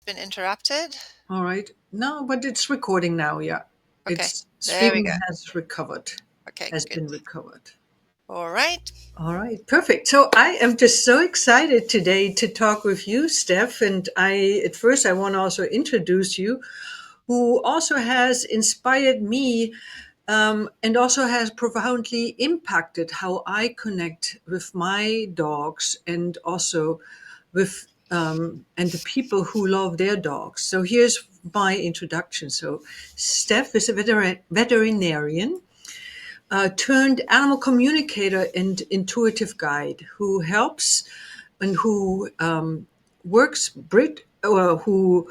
been interrupted. All right. No, but it's recording now. Yeah. Okay, It's there we streaming go. has recovered, Okay, has good. been recovered. All right. All right, perfect. So I am just so excited today to talk with you, Stef. And at first, I want to also introduce you, who also has inspired me, and also has profoundly impacted how I connect with my dogs and also with and the people who love their dogs. So here's my introduction. So Stef is a veterinarian turned animal communicator and intuitive guide who helps and who works brid- who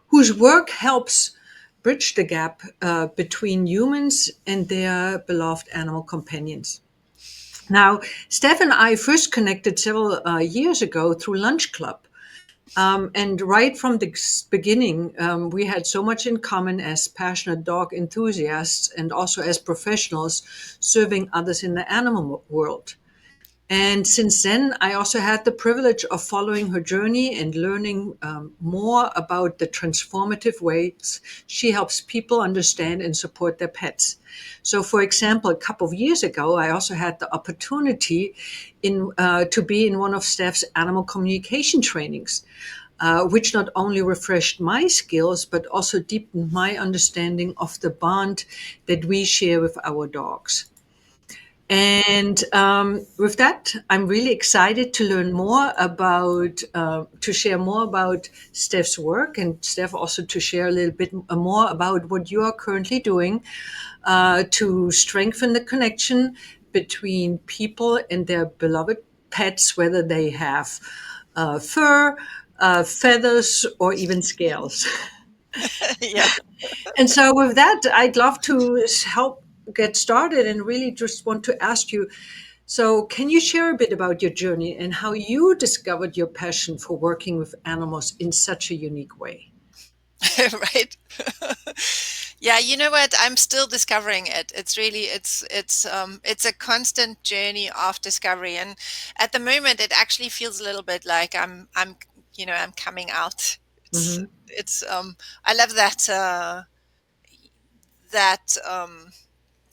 whose work helps bridge the gap between humans and their beloved animal companions. Now, Steph and I first connected several years ago through Lunch Club. And right from the beginning, we had so much in common as passionate dog enthusiasts and also as professionals serving others in the animal world. And since then, I also had the privilege of following her journey and learning more about the transformative ways she helps people understand and support their pets. So, for example, a couple of years ago, I also had the opportunity to be in one of Steph's animal communication trainings, which not only refreshed my skills, but also deepened my understanding of the bond that we share with our dogs. And with that, I'm really excited to learn more to share more about Steph's work, and Steph also to share a little bit more about what you are currently doing to strengthen the connection between people and their beloved pets, whether they have fur, feathers, or even scales. Yeah. And so, with that, I'd love to help get started and really just want to ask you, so, can you share a bit about your journey and how you discovered your passion for working with animals in such a unique way? Right. Yeah, you know what? I'm still discovering it. It's really it's a constant journey of discovery, and at the moment it actually feels a little bit like I'm coming out. It's Hmm. it's I love that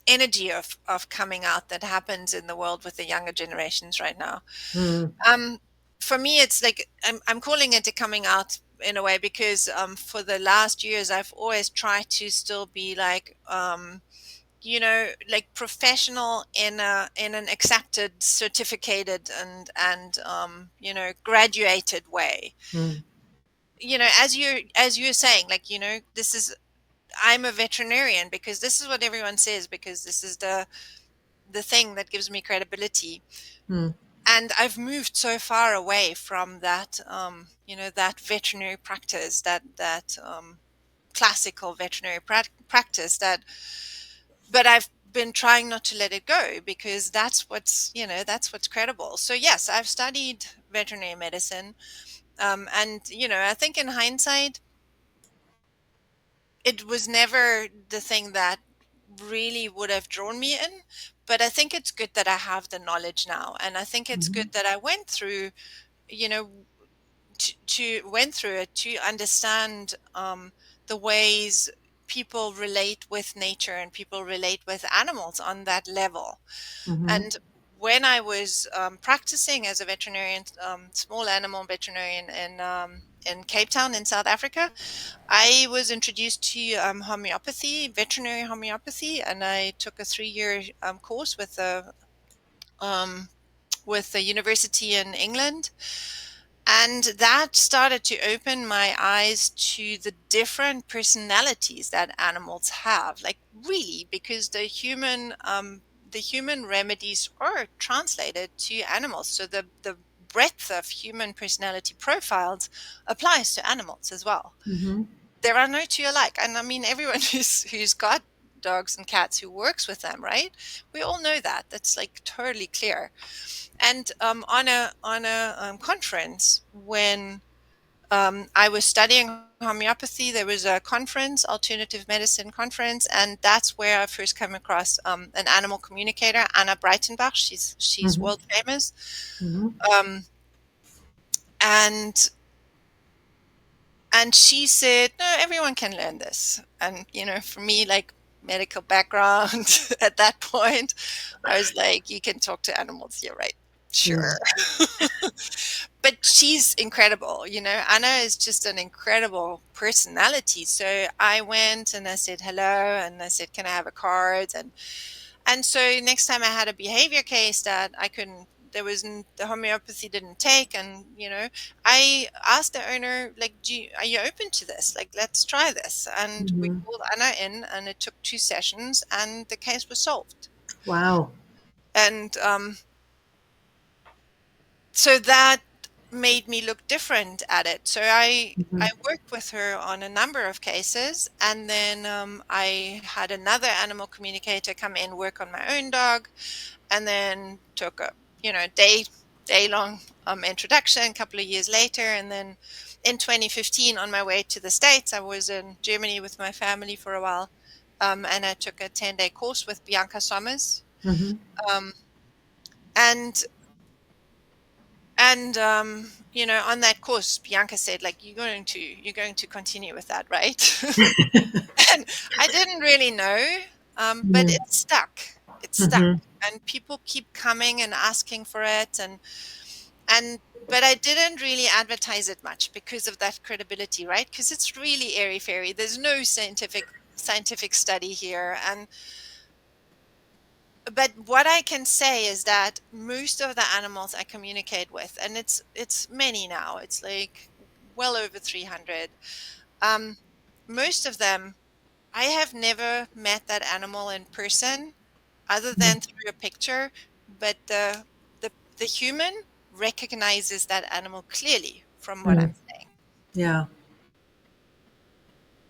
energy of coming out that happens in the world with the younger generations right now. Mm. Um, for me, it's like I'm calling it a coming out in a way because for the last years I've always tried to still be like like professional in an accepted, certificated and graduated way. Mm. As you're saying, like this is I'm a veterinarian because this is what everyone says because this is the thing that gives me credibility. Mm. And I've moved so far away from that that veterinary practice, that classical veterinary practice, that but I've been trying not to let it go because that's what's credible. So yes, I've studied veterinary medicine, and I think in hindsight it was never the thing that really would have drawn me in, but I think it's good that I have the knowledge now, and I think it's good Mhm. that I went through you know to went through it to understand the ways people relate with nature and people relate with animals on that level. Mhm. And when I was practicing as a veterinarian, small animal veterinarian in Cape Town in South Africa, I was introduced to homeopathy, veterinary homeopathy, and I took a 3-year course um, with a university in England. And that started to open my eyes to the different personalities that animals have, like really, because the human remedies are translated to animals. So the breadth of human personality profiles applies to animals as well. Mhm. There are no two alike. And I mean, everyone who's got dogs and cats who works with them, right? We all know that. That's like totally clear. And on a conference when I was studying homeopathy, there was a conference, alternative medicine conference, and that's where I first came across an animal communicator, Anna Breitenbach. She's Mhm. world famous, Mhm. um, and And she said, no, everyone can learn this. And, for me, like medical background at that point, I was like, you can talk to animals. You're right. Mm. Sure. But she's incredible. Anna is just an incredible personality. So I went and I said hello and I said, can I have a card? And so next time I had a behavior case that I couldn't, the homeopathy didn't take, and I asked the owner, like, are you open to this? Like, let's try this. And we Mhm. called Anna in, and it took 2 sessions, and the case was solved. Wow. And so that made me look different at it. So I Mhm. worked with her on a number of cases, and then I had another animal communicator come in, work on my own dog, and then took a day long introduction a couple of years later. And then in 2015, on my way to the States, I was in Germany with my family for a while, and I took a 10-day course with Bianca Sommers. Mhm. um, and on that course, Bianca said, like, you're going to continue with that, right? And I didn't really know, but Mhm. it stuck, Mhm. and people keep coming and asking for it. And but I didn't really advertise it much because of that credibility, right? Because it's really airy fairy. There's no scientific study here. And but what I can say is that most of the animals I communicate with, and it's many now, it's like well over 300. um Most of them, I have never met that animal in person other than Mhm. through a picture, but the human recognizes that animal clearly from what Mm. I'm saying. Yeah.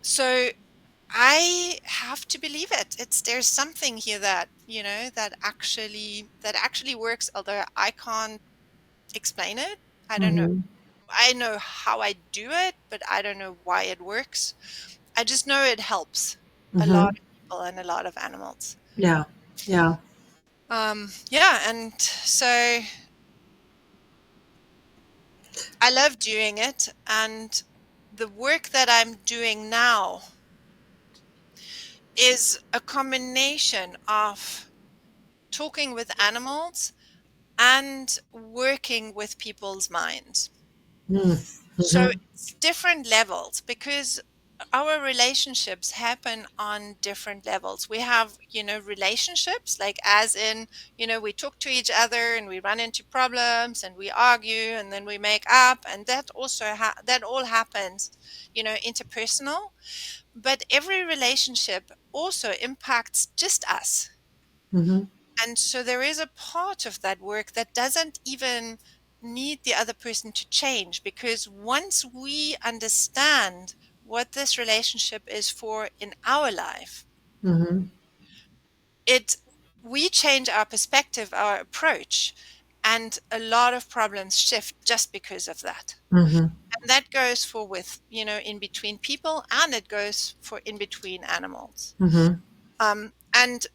So I have to believe it. There's something here that, that actually works, although I can't explain it. I don't know. Mhm. I know how I do it, but I don't know why it works. I just know it helps a lot Mhm. of people and a lot of animals. Yeah. Yeah. Yeah, and so I love doing it. And the work that I'm doing now is a combination of talking with animals and working with people's minds. Mm. So Mhm. it's different levels because our relationships happen on different levels. We have, relationships, like as in, we talk to each other and we run into problems and we argue and then we make up, and that also that all happens, interpersonal. But every relationship also impacts just us. Mhm. And so there is a part of that work that doesn't even need the other person to change, because once we understand what this relationship is for in our life, Mhm. it we change our perspective, our approach, and a lot of problems shift just because of that. Mhm. And that goes for with, in between people, and it goes for in between animals. Mhm. And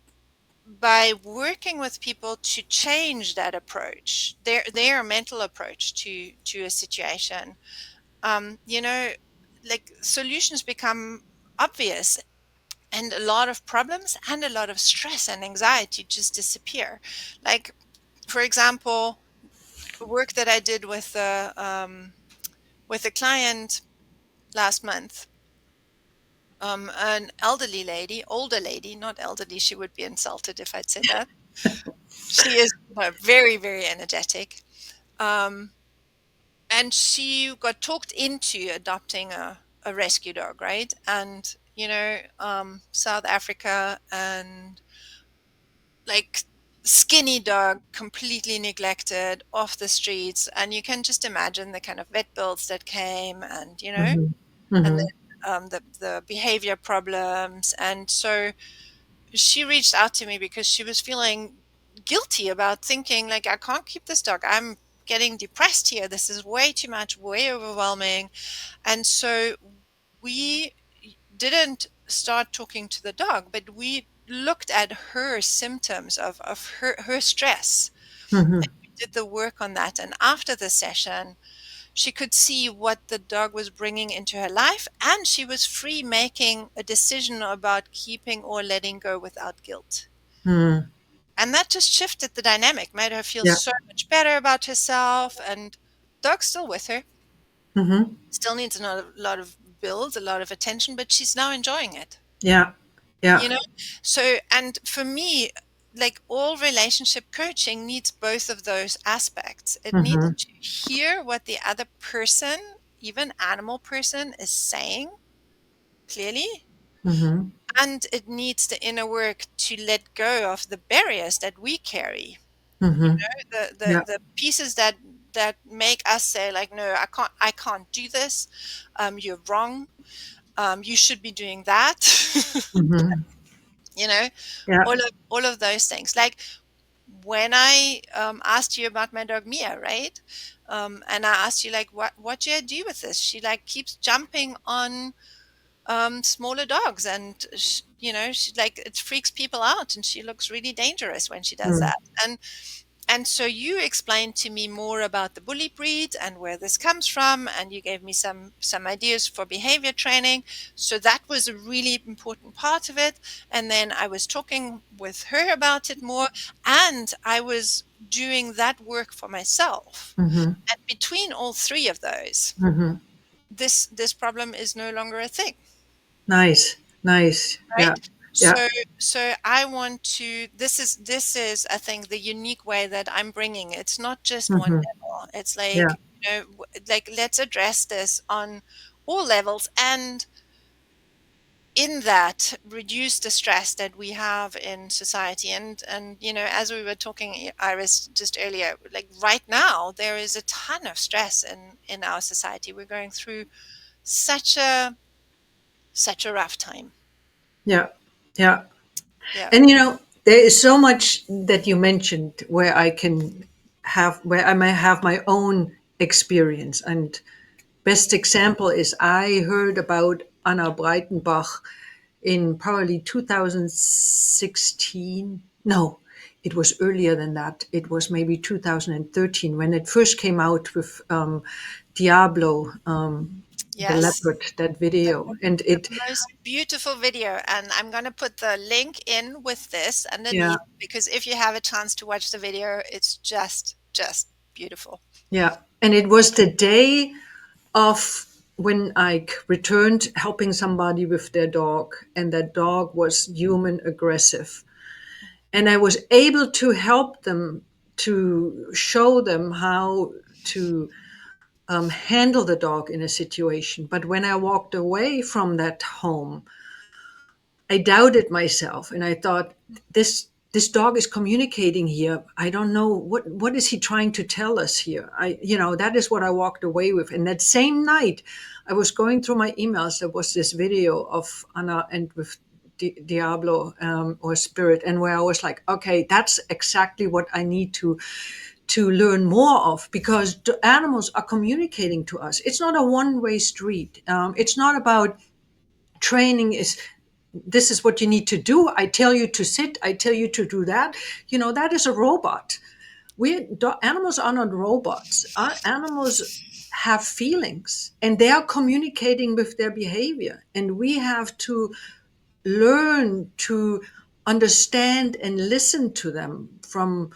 by working with people to change that approach, their mental approach to a situation, you know like solutions become obvious, and a lot of problems and a lot of stress and anxiety just disappear. Like, for example, work that I did with a client last month, an elderly lady, older lady, not elderly, she would be insulted if I'd said that. She is very, very energetic. Um, and she got talked into adopting a rescue dog, right? And, South Africa, and like skinny dog, completely neglected, off the streets. And you can just imagine the kind of vet bills that came, and, Mhm. and Mhm. then the behavior problems. And so she reached out to me because she was feeling guilty about thinking, like, I can't keep this dog. I'm getting depressed here. This is way too much, way overwhelming. And so we didn't start talking to the dog, but we looked at her symptoms of her stress. Mhm. We did the work on that. And after the session, She could see what the dog was bringing into her life, and she was free making a decision about keeping or letting go without guilt. Mm. And that just shifted the dynamic, made her feel Yeah. so much better about herself. And dog's still with her, Mm-hmm. still needs a lot of build, a lot of attention, but she's now enjoying it, Yeah. Yeah. you know? So, and for me, like all relationship coaching needs both of those aspects. It needs Mm-hmm. to hear what the other person, even animal person, is saying clearly, Mm-hmm. and it needs the inner work to let go of the barriers that we carry. You Mm-hmm. know, Yeah. the pieces that make us say like, no, I can't do this. You're wrong. You should be doing that. Mm-hmm. You know, Yeah. all of those things. Like when I asked you about my dog Mia, right? And I asked you like, what do I do with this? She like keeps jumping on smaller dogs, and she like it freaks people out, and she looks really dangerous when she does Mm. that. And so you explained to me more about the bully breed and where this comes from, and you gave me some ideas for behavior training. So that was a really important part of it. And then I was talking with her about it more, and I was doing that work for myself. Mm-hmm. And between all three of those, Mm-hmm. this problem is no longer a thing. Nice. Nice. Yeah. Right. Yeah. So I want to, this is I think the unique way that I'm bringing. It's not just one Mm-hmm. level. It's Yeah. like, like let's address this on all levels, and in that reduce the stress that we have in society. And as we were talking, Iris, just earlier, like right now there is a ton of stress in our society. We're going through such a rough time. Yeah. Yeah. Yeah. And there is so much that you mentioned where I may have my own experience. And best example is I heard about Anna Breitenbach in probably 2016. No, it was earlier than that. It was maybe 2013 when it first came out with Diablo, the Yes. leopard, that video. And it, Most beautiful video, and I'm going to put the link in with this yeah, underneath, because if you have a chance to watch the video, it's just beautiful. yeah. And it was the day of when I returned helping somebody with their dog, and that dog was human aggressive. And I was able to help them, to show them how to handle the dog in a situation. But when I walked away from that home, I doubted myself, and I thought, this dog is communicating here. I don't know what is he trying to tell us here. That is what I walked away with. And that same night, I was going through my emails. There was this video of Anna and with Diablo, or Spirit, and where I was like, okay, that's exactly what I need to learn more of, because the animals are communicating to us. It's not a one-way street. It's not about training is this is what you need to do. I tell you to sit. I tell you to do that. That is a robot. Animals are not robots. Our animals have feelings, and they are communicating with their behavior. And we have to learn to understand and listen to them from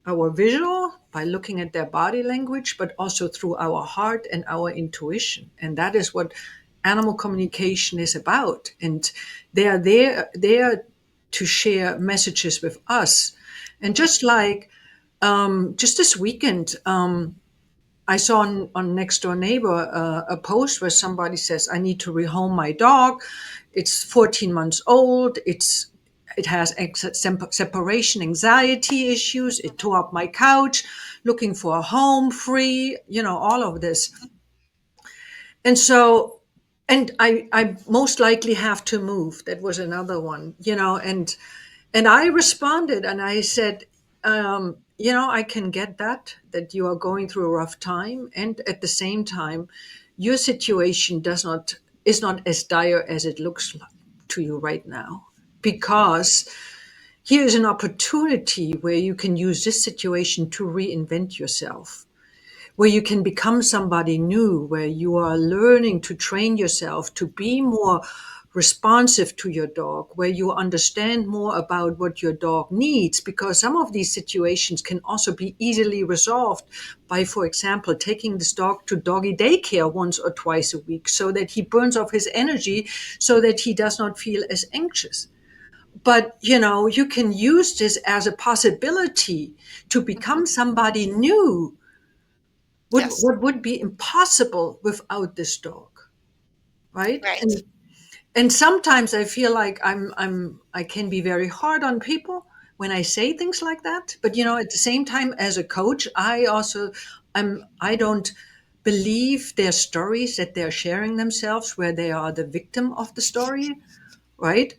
our visual, by looking at their body language, but also through our heart and our intuition. And that is what animal communication is about. And they are there to share messages with us. And Mm, just like just this weekend, I saw on Next Door Neighbor a post where somebody says, "I need to rehome my dog. It's 14 months old. It has separation anxiety issues. It tore up my couch, looking for a home, free. All of this." And so, and I most likely have to move. That was another one. And I responded and I said, I can get that you are going through a rough time. And at the same time, your situation is not as dire as it looks like to you right now. Because here is an opportunity where you can use this situation to reinvent yourself. where you can become somebody new, where you are learning to train yourself to be more responsive to your dog, where you understand more about what your dog needs, because some of these situations can also be easily resolved by, for example, taking this dog to doggy daycare once or twice a week so that he burns off his energy so that he does not feel as anxious. But you can use this as a possibility to Mhm. become somebody new, Yes. what would be impossible without this dog, right? Right. And sometimes I feel like I can be very hard on people when I say things like that, but at the same time, as a coach, I don't believe their stories that they're sharing themselves where they are the victim of the story, right?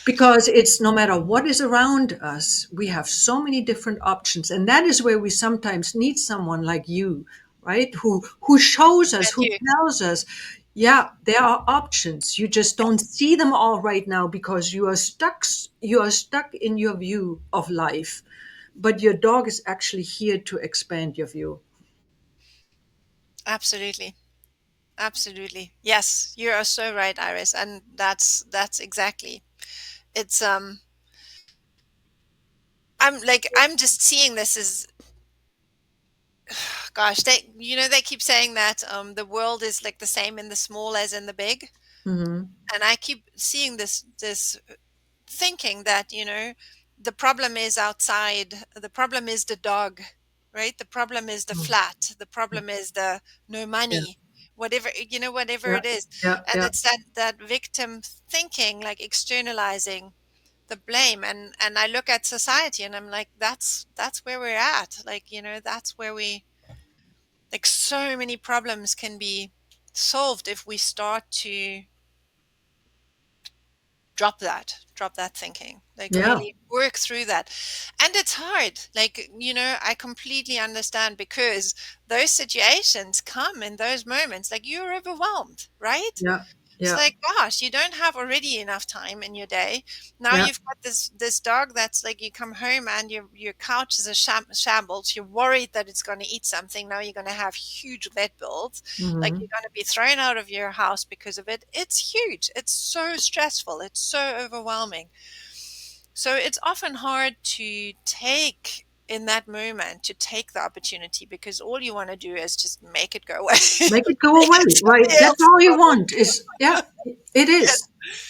Because it's no matter what is around us, we have so many different options. And that is where we sometimes need someone like you, right? Who shows us, I who do. tells us, yeah, there are options. You just don't Yes. see them all right now because you are stuck in your view of life. But your dog is actually here to expand your view. Absolutely. Absolutely. Yes, you are so right, Iris. And that's exactly. It's I'm just seeing this as, gosh, they keep saying that the world is like the same in the small as in the big. Hmm. And I keep seeing this thinking that, the problem is outside, the problem is the dog, right? The problem is the flat, the problem is the no Yeah, money, whatever, whatever yeah, it is. yeah, And yeah, it's that victim thinking, like externalizing the blame. And I look at society and I'm like, that's where we're at. Like, that's where we, like, so many problems can be solved if we start to drop that thinking, like yeah, really work through that. And it's hard, like, I completely understand, because those situations come in those moments, like you're overwhelmed, right? yeah, It's yeah, like, gosh, you don't have already enough time in your day. Now yeah. you've got this dog that's like, you come home and your couch is a shambles. You're worried that it's going to eat something. Now you're going to have huge vet bills. Like, Hmm. you're going to be thrown out of your house because of it. It's huge. It's so stressful. It's so overwhelming. So it's often hard to take in that moment, to take the opportunity, because all you want to do is just make it go away. Make it go Make it away, right? somebody That's else's all you problem. want is, yeah, it Yes. is.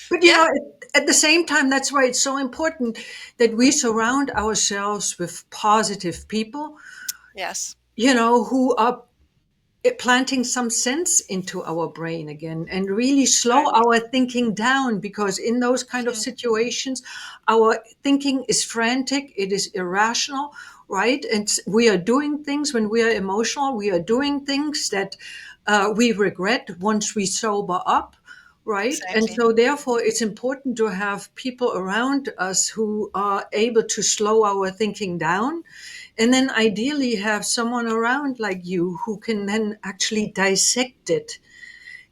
But Yeah. at the same time, that's why it's so important that we surround ourselves with positive people, Yes. who are planting some sense into our brain again and really slow Totally. our thinking down, because in those kind of Mhm. situations our thinking is frantic, it is irrational, right? And we are doing things, when we are emotional, we are doing things that we regret once we sober up, right? And Exactly. so therefore it's important to have people around us who are able to slow our thinking down, and then ideally have someone around like you who can then actually dissect it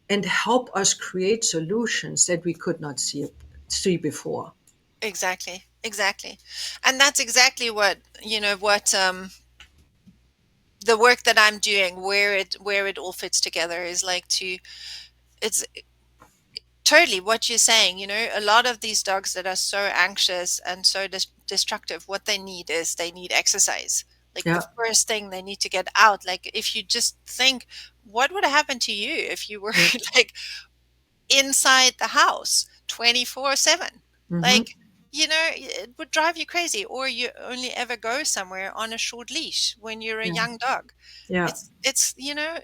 and help us create solutions that we could not see before. Exactly. Exactly. And that's exactly what the work that I'm doing, where it all fits together, is like to it's totally what you're saying. A lot of these dogs that are so anxious and so destructive, what they need is they need exercise. Like, the Yeah. first thing, they need to get out. Like, if you just think, what would happen to you if you were Yeah. like inside the house 24/7? Hmm. Like, it would drive you crazy. Or you only ever go somewhere on a short leash when you're a Yeah. young dog. Yeah. It's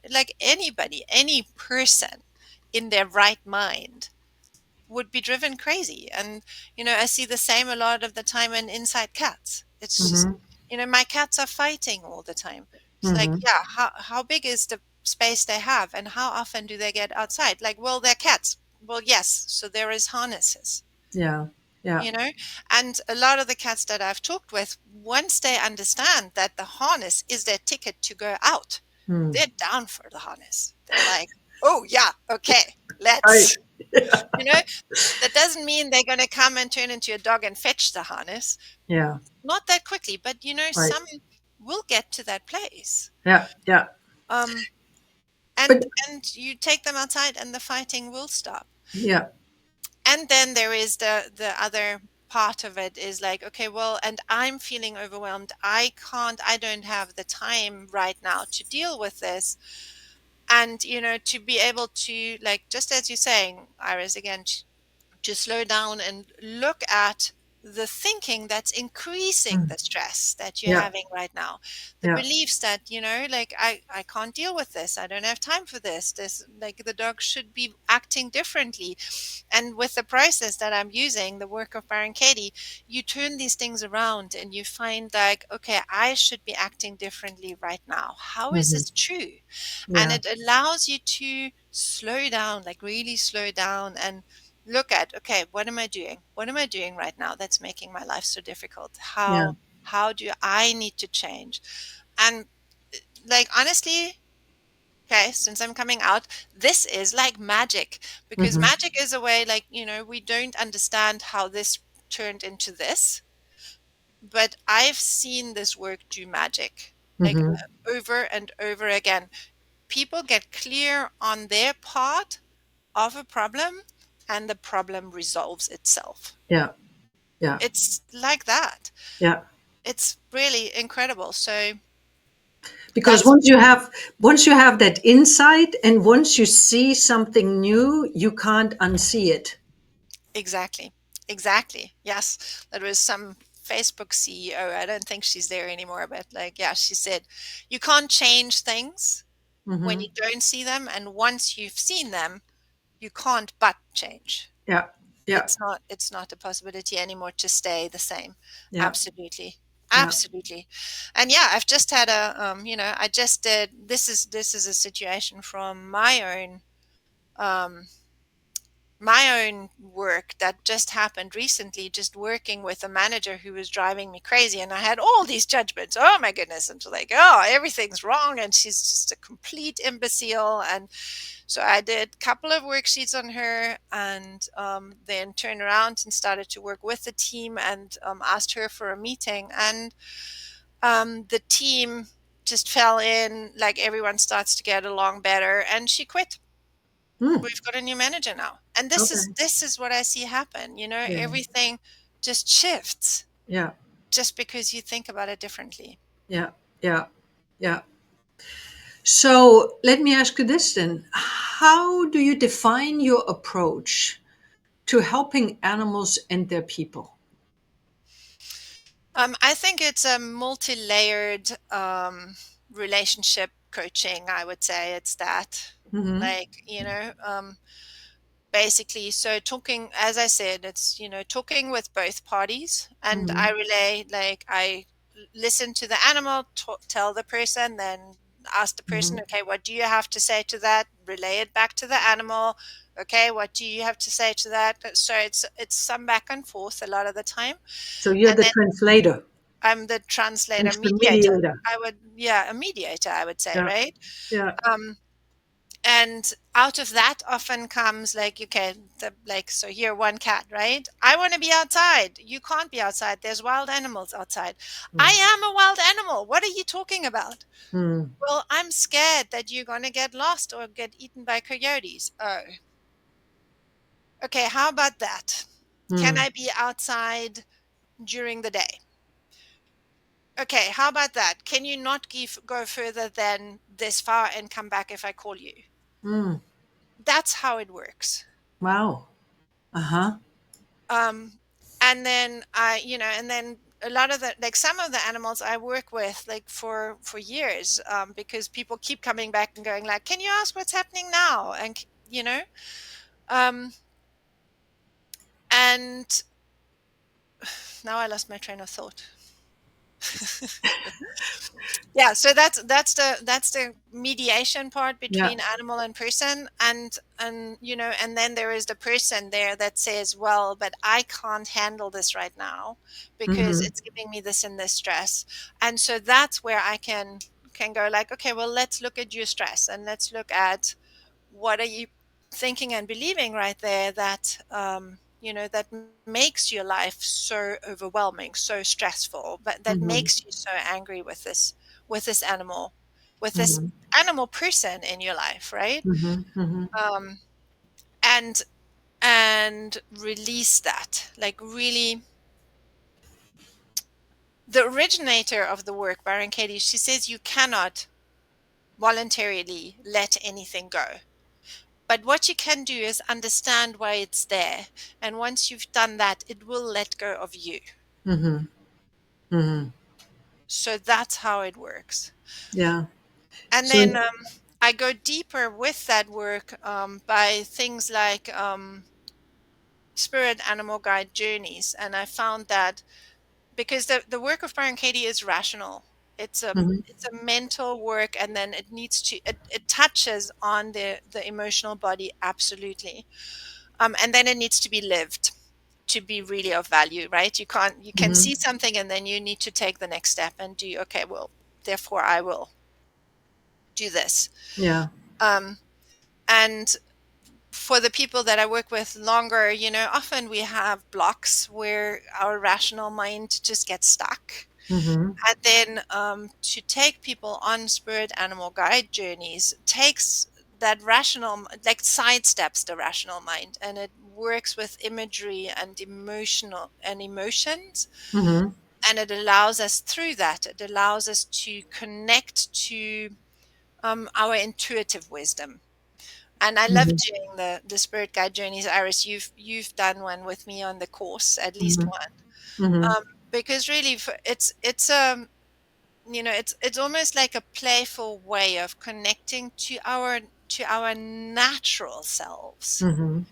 like anybody, any person in their right mind would be driven crazy. And I see the same a lot of the time in inside cats. It's just, Hmm. my cats are fighting all the time. It's like, Hmm. yeah, how big is the space they have, and how often do they get outside? Like, well, they're cats. Well, yes, so there is harnesses, Yeah. Yeah. you know and a lot of the cats that I've talked with, once they understand that the harness is their ticket to go out, Hmm. they're down for the harness. They're like, oh yeah, okay, Right. let's you know that doesn't mean they're going to come and turn into a dog and fetch the harness. Yeah. Not that quickly, but Right. some will get to that place. Yeah. Yeah. Um, and But and you take them outside and the fighting will stop. yeah. And then there is the other part of it is like, okay, well, and I'm feeling overwhelmed. I don't have the time right now to deal with this. And to be able to, like, just as you're saying, Iris, again, to slow down and look at the thinking that's increasing Mm. the stress that you're Yeah. having right now, the Yeah. beliefs that, like, I can't deal with this, I don't have time for this, like, the dog should be acting differently. And with the process that I'm using, the work of Baron Katie, you turn these things around and you find, like, okay, I should be acting differently right now. How is Hmm. this true? And Yeah. it allows you to slow down, like really slow down, and look at, okay, what am I doing? What am I doing right now that's making my life so difficult? Yeah. How do I need to change? And, like, honestly, okay, since I'm coming out, this is like magic, because Hmm. magic is a way, like, we don't understand how this turned into this, but I've seen this work do magic, like, Hmm. over and over again. People get clear on their part of a problem, and the problem resolves itself. Yeah. Yeah. It's like that. Yeah. It's really incredible. So Because that's once you have that insight, and once you see something new, you can't unsee it. exactly, exactly. Yes, there was some Facebook CEO. I don't think she's there anymore, but, like, yeah, she said, you can't change things when Hmm. you don't see them, and once you've seen them, you can't but change. Yeah. Yeah. It's not a possibility anymore to stay the same. Yeah. Absolutely. Yeah. Absolutely. And yeah, I've just had I just did, this is a situation from um my own work that just happened recently, just working with a manager who was driving me crazy, and I had all these judgments. Oh my goodness. And like, oh, everything's wrong and she's just a complete imbecile. And so I did a couple of worksheets on her, and then turned around and started to work with the team, and asked her for a meeting. And the team just fell in, like, everyone starts to get along better, and she quit. Hmm. We've got a new manager now. And this is Okay. this is what I see happen. Yeah. Everything just shifts Yeah. just because you think about it differently. Yeah. Yeah. Yeah. So let me ask you this then. How do you define your approach to helping animals and their people? I think it's a multi-layered relationship coaching. I would say it's that, Hmm. like, basically, so talking, as I said, it's, talking with both parties, and I Hmm. relay, like, I listen to the animal, tell the person, then ask the person, Hmm. okay, what do you have to say to that? Relay it back to the animal. Okay, what do you have to say to that? So it's some back and forth a lot of the time. So you're And the then translator. I'm the translator, It's the mediator. mediator. I would, yeah, a mediator, I would say, Yeah. right? Yeah. Um, and out of that often comes, like, okay, like, so here, one cat, right? I want to be outside. You can't be outside. There's wild animals outside. I Mm. am a wild animal. What are you talking about? Mm. Well, I'm scared that you're going to get lost or get eaten by coyotes. Oh, okay. How about that? Can Mm. I be outside during the day? Okay, how about that? Can you not go further than this far and come back if I call you? Mm. That's how it works. Wow. Uh-huh. Um, and then and then a lot of the, like, some of the animals I work with, like, for years, because people keep coming back and going, like, can you ask what's happening now? And um, and now I lost my train of thought. Yeah, so that's the mediation part Yeah. between animal and person. And and then there is the person there that says, well, but I can't handle this right now because Hmm. it's giving me this and this stress. And so that's where I can go, like, okay, well, let's look at your stress, and let's look at what are you thinking and believing right there, that that makes your life so overwhelming, so stressful, but that Hmm. makes you so angry with this animal. with this Mhm. animal person in your life, right? Mhm. Mhm. Um, and release that, like really. The originator of the work, Baron Katie, she says you cannot voluntarily let anything go. But what you can do is understand why it's there. And once you've done that, it will let go of you. Mhm. Mhm. So that's how it works. Yeah. And So. then I go deeper with that work by things like spirit animal guide journeys. And I found that because the work of Byron Katie is rational. Mhm. It's a mental work, and then it needs to it touches on the emotional body absolutely, and then it needs to be lived to be really of value, right? You can Mhm. see something, and then you need to take the next step and do okay. Well, therefore, I will do this, Yeah. um, and for the people that I work with longer, often we have blocks where our rational mind just gets stuck. Mhm. And then to take people on spirit animal guide journeys takes that like sidesteps the rational mind, and it works with imagery and emotions, Mhm. and it allows us through that. It allows us to connect to our intuitive wisdom. And I love Mhm. doing the spirit guide journeys. Iris, you've done one with me on the course, at least Mhm. one, Mhm. because really it's it's almost like a playful way of connecting to our natural selves, Mhm.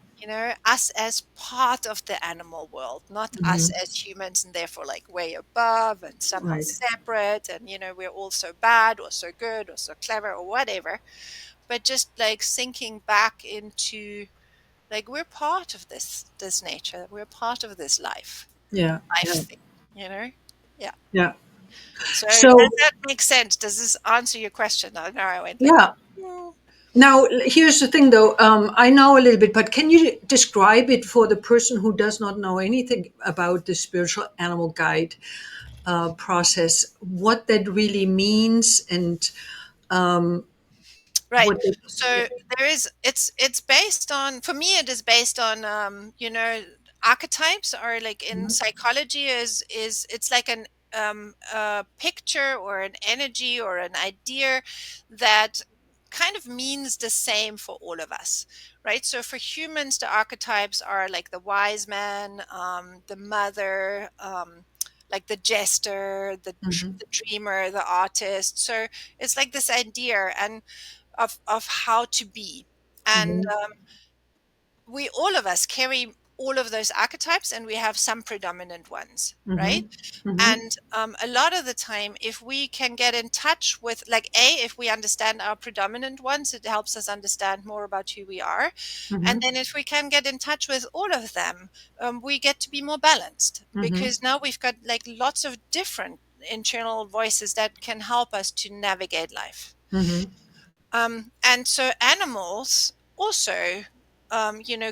us as part of the animal world, not us Mhm. as humans, and therefore like way above and somehow Right. separate, and we're all so bad or so good or so clever or whatever, but just like sinking back into like we're part of this nature, we're part of this Yeah. Yeah. life thing, you know yeah. Yeah. So does So. that make sense? Does this answer your question? I know I went like, Yeah. "Mm." Now, here's the thing, though. I know a little bit, but can you describe it for the person who does not know anything about the spiritual animal guide process? What that really means, and um, Right. what? The, yeah. So there is it's based on, for me it is based on archetypes are like in Mhm. psychology is it's like a picture or an energy or an idea that kind of means the same for all of us, right? So for humans, the archetypes are like the wise man, the mother, like the jester, Mhm. the dreamer, the artist. So it's like this idea and of how to be. And Mhm. we all of us carry all of those archetypes, and we have some predominant ones, right? Mhm. Mhm. And a lot of the time, if we can get in touch with, like, if we understand our predominant ones, it helps us understand more about who we are. And Mhm. then if we can get in touch with all of them, we get to be more balanced, Mhm. because now we've got like lots of different internal voices that can help us to navigate life. Mhm. And so animals also,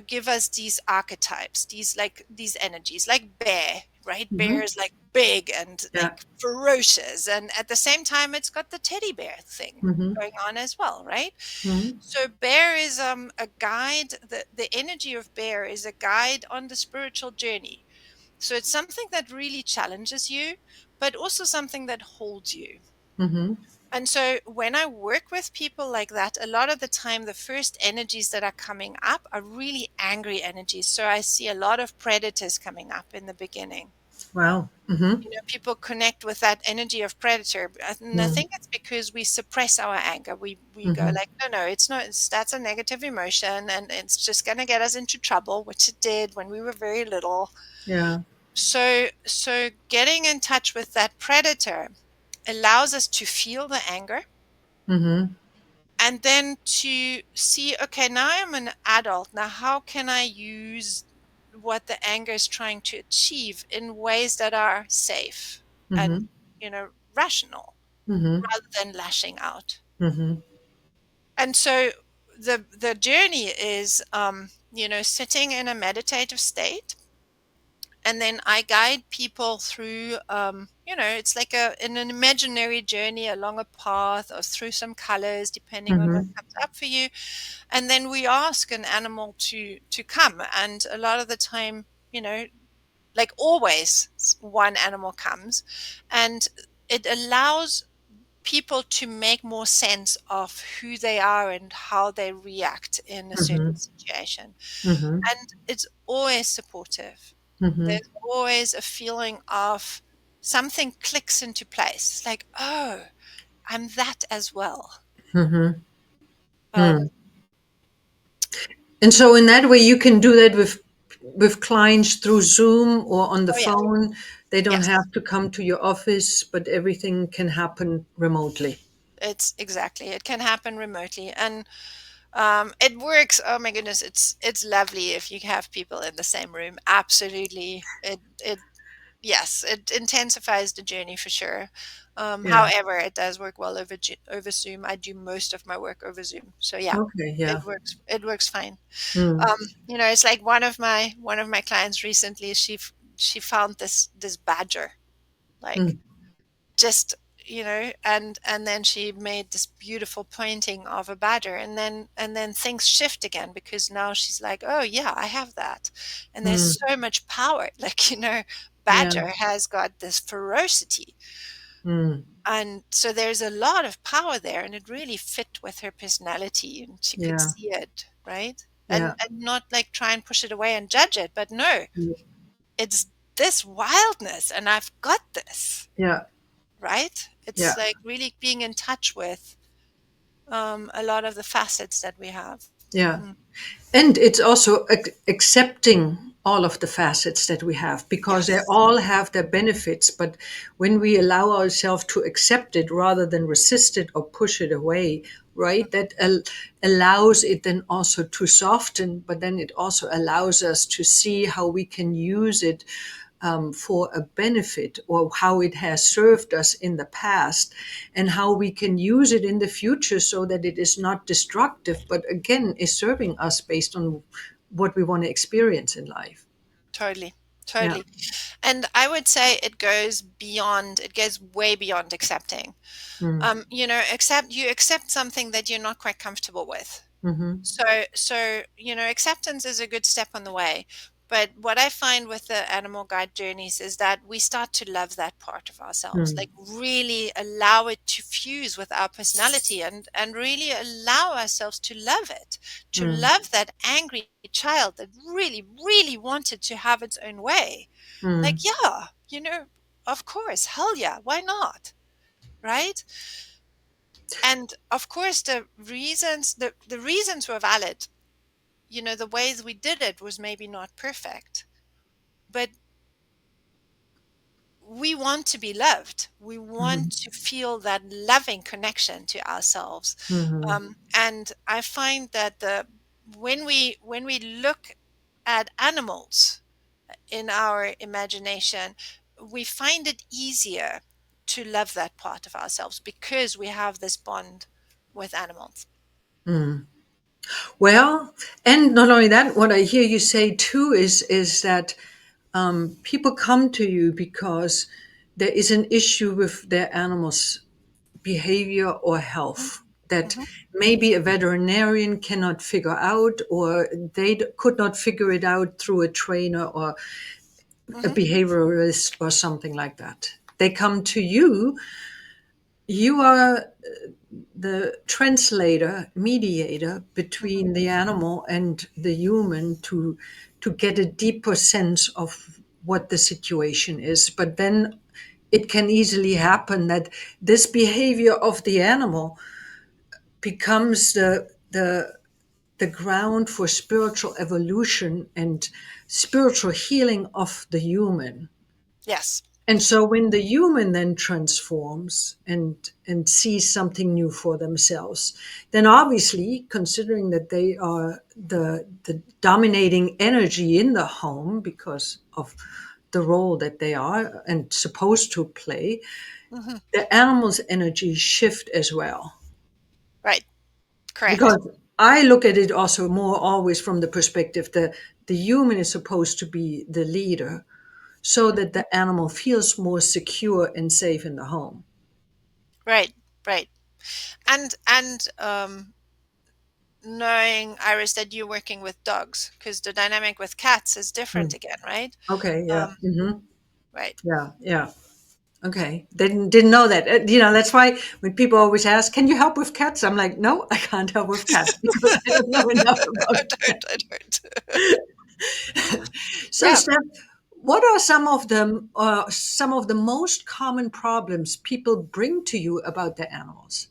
give us these archetypes, these energies, like bear, right? Bear Mhm. is like big and Yeah. like ferocious. And at the same time, it's got the teddy bear thing Mhm. going on as well, right? Mhm. So bear is a guide. The energy of bear is a guide on the spiritual journey. So it's something that really challenges you, but also something that holds you. Mhm. And so when I work with people like that, a lot of the time, the first energies that are coming up are really angry energies. So I see a lot of predators coming up in the beginning. Wow. Mhm. People connect with that energy of predator. And I Mhm. think it's because we suppress our anger. We go Mhm. like, no, no, it's not, that's a negative emotion, and it's just going to get us into trouble, which it did when we were very little. Yeah. So getting in touch with that predator allows us to feel the anger, Mhm. and then to see, okay, now I'm an adult, now how can I use what the anger is trying to achieve in ways that are safe and Mhm. rational, Mhm. rather than lashing out. Mhm. And so the journey is sitting in a meditative state, and then I guide people through, it's like an imaginary journey along a path or through some colors, depending on what Mhm. comes up for you. And then we ask an animal to come, and a lot of the time, like always, one animal comes, and it allows people to make more sense of who they are and how they react in a certain Mhm. situation. Mhm. And it's always supportive. Mhm. There's always a feeling of something clicks into place. It's like, oh, I'm that as well. Mhm. Um, And so in that way, you can do that with clients through Zoom or on the oh, yeah. phone. They don't Yes. have to come to your office, but everything can happen remotely. It's exactly. It can happen remotely, and it works. Oh my goodness, it's lovely if you have people in the same room. Absolutely, it yes, it intensifies the journey for sure. Yeah. However, it does work well over Zoom. I do most of my work over Zoom, so yeah, Okay. Yeah. it works. It works fine. Mm. It's like one of my clients recently. She found this badger, like Mm. just and then she made this beautiful painting of a badger, and then things shift again, because now she's like, oh yeah, I have that, and Mm. there's so much power. Like, Yeah. badger has got this ferocity, Mm. and so there's a lot of power there, and it really fit with her personality, and she could Yeah. see it, right? and Yeah. and not like try and push it away and judge it, but no, Mm. it's this wildness, and I've got this. Yeah. Right? Yeah. It's like really being in touch with a lot of the facets that we have. Yeah. Mm. And it's also accepting all of the facets that we have because they Yes, all have their benefits. But when we allow ourselves to accept it rather than resist it or push it away, right, that allows it then also to soften, but then it also allows us to see how we can use it for a benefit or how it has served us in the past and how we can use it in the future so that it is not destructive, but again, is serving us based on what we want to experience in life. totally. Yeah. Totally. And I would say it goes way beyond accepting. Mm. You accept something that you're not quite comfortable with. Mm-hmm. So acceptance is a good step on the way. But what I find with the animal guide journeys is that we start to love that part of ourselves, Mm. like really allow it to fuse with our personality, and really allow ourselves to Mm. love that angry child that really, really wanted to have its own way. Like, Mm. yeah, of course, hell yeah, why not? Right? And of course the reasons were valid. The ways we did it was maybe not perfect, but we want to be loved. We want Mm. to feel that loving connection to ourselves. Mm. And I find that when we look at animals in our imagination, we find it easier to love that part of ourselves because we have this bond with animals. Mm. Well, and not only that, what I hear you say too is that people come to you because there is an issue with their animals' behavior or health that Hmm. maybe a veterinarian cannot figure out, or they could not figure it out through a trainer or a Hmm. behavioralist or something like that. They come to you. You are the translator, mediator Hmm. between the animal and the human to get a deeper sense of what the situation is. But then it can easily happen that this behavior of the animal becomes the ground for spiritual evolution and spiritual healing of the human. Yes. And so when the human then transforms and sees something new for themselves, then obviously considering that they are the dominating energy in the home because of the role that they are and supposed to play, Hmm. the animal's energy shift as well. Right. Correct. Because I look at it also more always from the perspective that the human is supposed to be the leader, so that the animal feels more secure and safe in the home. Right, right. And knowing, Iris, that you're working with dogs, because the dynamic with cats is different Mm. again, right? Okay, yeah. Um, Hmm. right. Yeah, yeah. Okay, didn't know that. That's why when people always ask, "Can you help with cats?" I'm like, "No, I can't help with cats because I don't know enough about I don't, I don't. cats." So, Yeah. Steph, what are some of the most common problems people bring to you about their animals?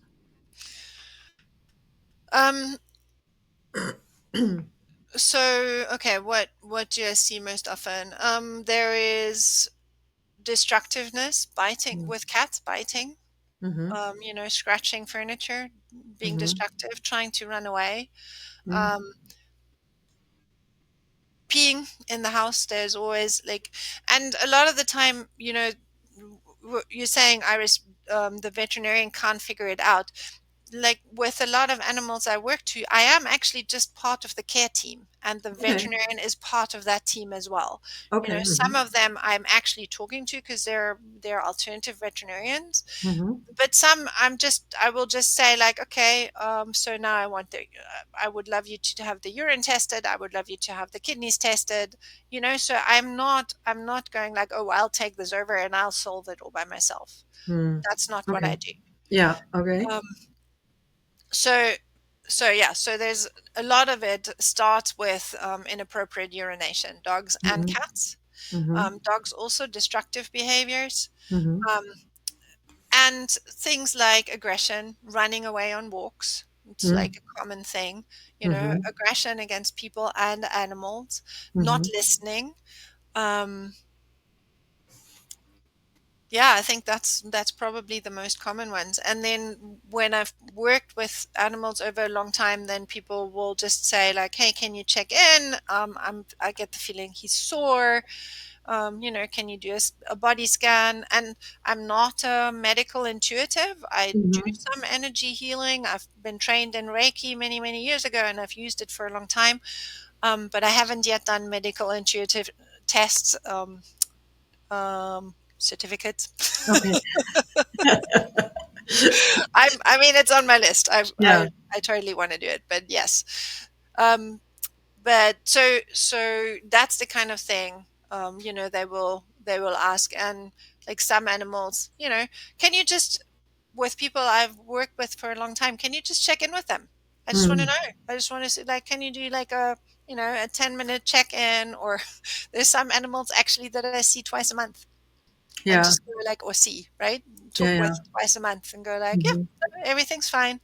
Um, so okay, what do I see most often? There is destructiveness, biting with cats, biting, Mm-hmm. scratching furniture, being Mm-hmm. destructive, trying to run away. Mm-hmm. Um, peeing in the house, there's always like, and a lot of the time, you're saying, Iris, the veterinarian can't figure it out. Like with a lot of animals I work to, I am actually just part of the care team, and the Okay. veterinarian is part of that team as well. Okay. Some Mm-hmm. of them I'm actually talking to because they're alternative veterinarians, Mm-hmm. but some I will just say like, okay, so now I would love you to have the urine tested, I would love you to have the kidneys tested, so I'm not going like, oh, I'll take this over and I'll solve it all by myself. Mm. That's not what I Okay. do. Yeah. Okay. um, so yeah, so there's a lot of it starts with inappropriate urination, dogs and Mm-hmm. cats. Mm-hmm. Dogs also destructive behaviors. Mm-hmm. um, and things like aggression, running away on walks. It's like a common thing, Mm-hmm. aggression against people and animals, not Mm-hmm. listening. Um, yeah, I think that's probably the most common ones. And then when I've worked with animals over a long time, then people will just say like, "Hey, can you check in? I get the feeling he's sore. Can you do a body scan?" And I'm not a medical intuitive. I do Mm-hmm. some energy healing. I've been trained in Reiki many, many years ago, and I've used it for a long time. But I haven't yet done medical intuitive tests, certificates. Okay. I mean, it's on my list. Yeah. I totally want to do it, but yes. Um, but so that's the kind of thing, they will ask. And like some animals, can you just, with people I've worked with for a long time, can you just check in with them? I just want to Mm. know. I just want to say, like, can you do like a 10-minute check-in? Or there's some animals actually that I see twice a month, and Yeah. just go like, or see, right, Yeah. talk with Yeah. twice a month and go like, yeah, Mm-hmm. everything's fine.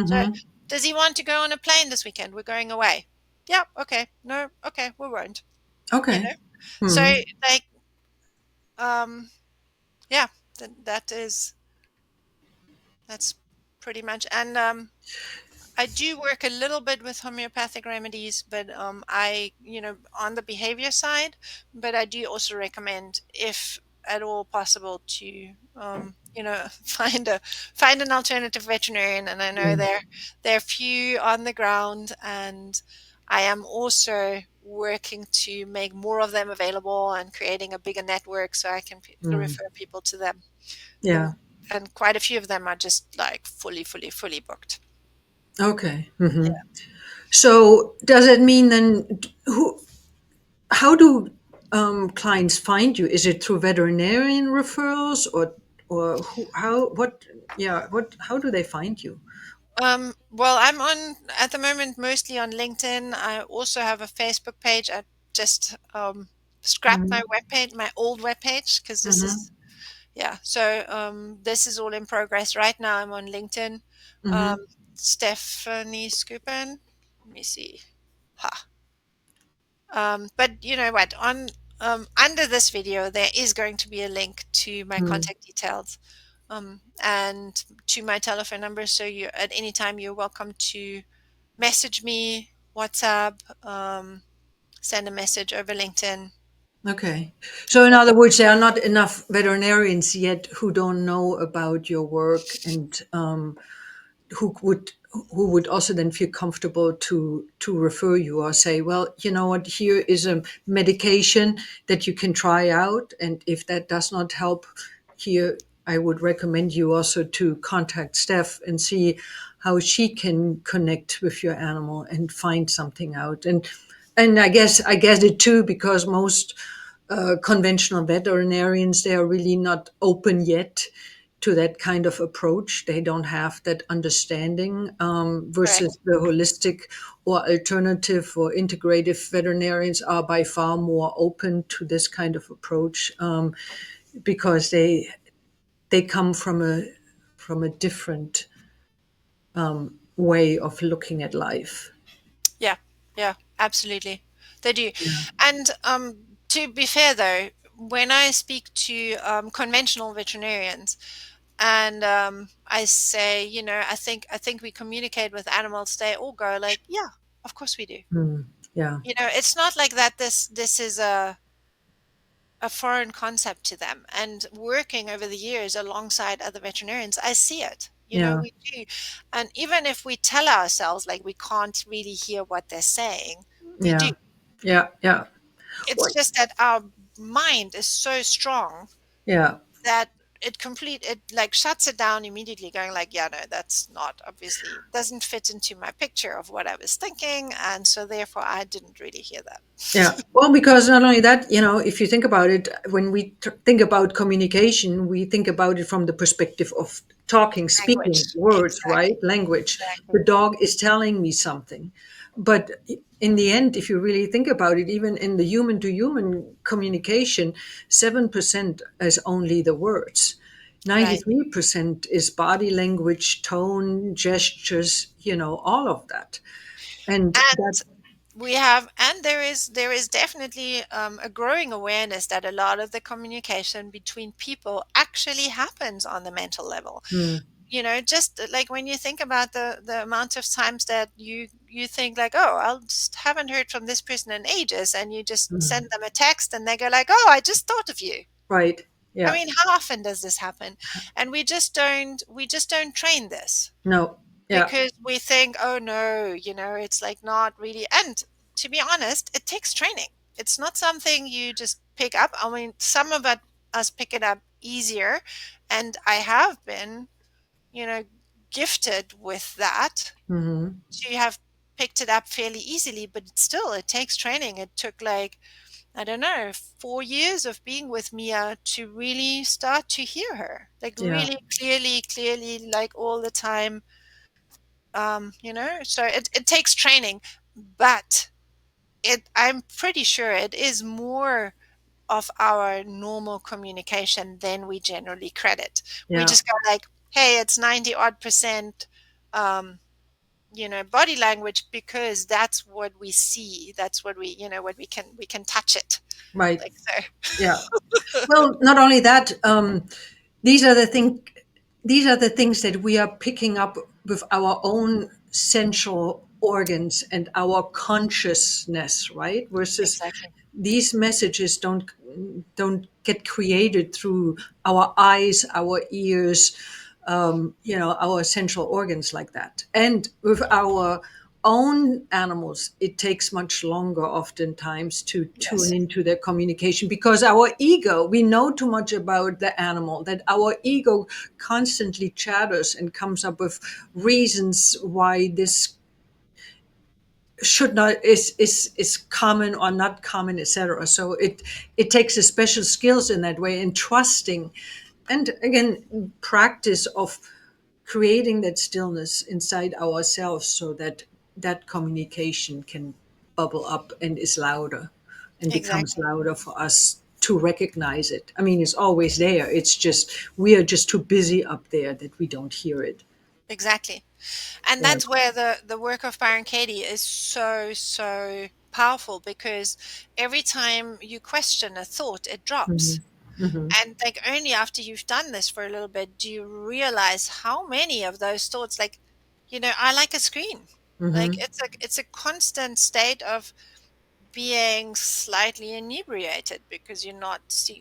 So, Mm-hmm. does he want to go on a plane this weekend? We're going away. Yeah, okay. No, okay, we won't. You Okay. know. So Mm-hmm. like, um, yeah, that's pretty much. And I do work a little bit with homeopathic remedies, but on the behavior side. But I do also recommend, if at all possible, to find an alternative veterinarian. And I know Mm. there are few on the ground, and I am also working to make more of them available and creating a bigger network so I can Mm. refer people to them. Yeah. And quite a few of them are just like fully, fully, fully booked. Okay. Mm-hmm. So does it mean then who? How do clients find you? Is it through veterinarian referrals or who? How? What? Yeah. What? How do they find you? Well, I'm on at the moment mostly on LinkedIn. I also have a Facebook page. I just scrapped my Mm-hmm. webpage, my old webpage, because this Mm-hmm. is, yeah. So this is all in progress right now. I'm on LinkedIn. Um, Mm-hmm. Stephanie Scoopin. Let me see. Ha. But you know what? On under this video, there is going to be a link to my Mm. contact details, and to my telephone number. So you, at any time, you're welcome to message me, WhatsApp, send a message over LinkedIn. Okay. So in other words, there are not enough veterinarians yet who don't know about your work and who would who would also then feel comfortable to refer you or say, well, you know what, here is a medication that you can try out, and if that does not help here, I would recommend you also to contact Steph and see how she can connect with your animal and find something out. And I guess it too, because most conventional veterinarians, they are really not open yet to that kind of approach. They don't have that understanding, Correct. versus the holistic or alternative or integrative veterinarians are by far more open to this kind of approach, because they come from a different way of looking at life. Yeah, yeah, absolutely. They do. Yeah. And to be fair, though, when I speak to conventional veterinarians and I say, I think we communicate with animals, they all go like, yeah, of course we do. Mm. Yeah. It's not like that. This is a foreign concept to them. And working over the years alongside other veterinarians, I see it. Yeah. We do. And even if we tell ourselves like we can't really hear what they're saying, we do. Yeah. Yeah. Yeah. It's Well, just that our mind is so strong yeah. that it like shuts it down immediately, going like, yeah, no, that's not, obviously doesn't fit into my picture of what I was thinking, and so therefore I didn't really hear that. Yeah. Well, because not only that, if you think about it, when we think about communication, we think about it from the perspective of talking, Language. speaking words, right? Exactly. Language. Exactly. The dog is telling me something. But in the end, if you really think about it, even in the human to human communication, 7% is only the words. Right. 93% is body language, tone, gestures, all of that. And that, And there is definitely a growing awareness that a lot of the communication between people actually happens on the mental level. mm, Just like when you think about the amount of times that you think like, oh, I'll just haven't heard from this person in ages, and you just mm, send them a text and they go like, oh, I just thought of you. right. I Yeah. mean, how often does this happen? And we just don't train this No. Yeah. because we think, oh no, it's like not really. And to be honest, it takes training. It's not something you just pick up. I mean, some of us pick it up easier, and I have been, you know, gifted with that Hmm. to have picked it up fairly easily, but it takes training. It took like, I don't know, 4 years of being with Mia to really start to hear her, like Yeah. really clearly, like all the time. So it takes training, but I'm pretty sure it is more of our normal communication than we generally credit. We Yeah. just go like, hey, it's 90 odd percent um, body language, because that's what we see. That's what what we can touch it. Right. Like so. Yeah. Well, not only that, these are the thing, these are the things that we are picking up with our own sensual organs and our consciousness, right? Versus Exactly. these messages don't get created through our eyes, our ears, our essential organs like that. And with our own animals, it takes much longer oftentimes to tune Yes. into their communication, because our ego, we know too much about the animal that our ego constantly chatters and comes up with reasons why this should not is common or not common, etc. So it takes a special skills in that way, and trusting, and again, practice of creating that stillness inside ourselves, so that that communication can bubble up and is louder and becomes Exactly. louder for us to recognize it. I mean, it's always there, it's just we are just too busy up there that we don't hear it. Exactly. And Yeah. that's where the work of Byron Katie is so, so powerful, because every time you question a thought, it Hmm. drops. Hmm. And like only after you've done this for a little bit do you realize how many of those thoughts, like, I like a screen. Like Hmm. it's a constant state of being slightly inebriated, because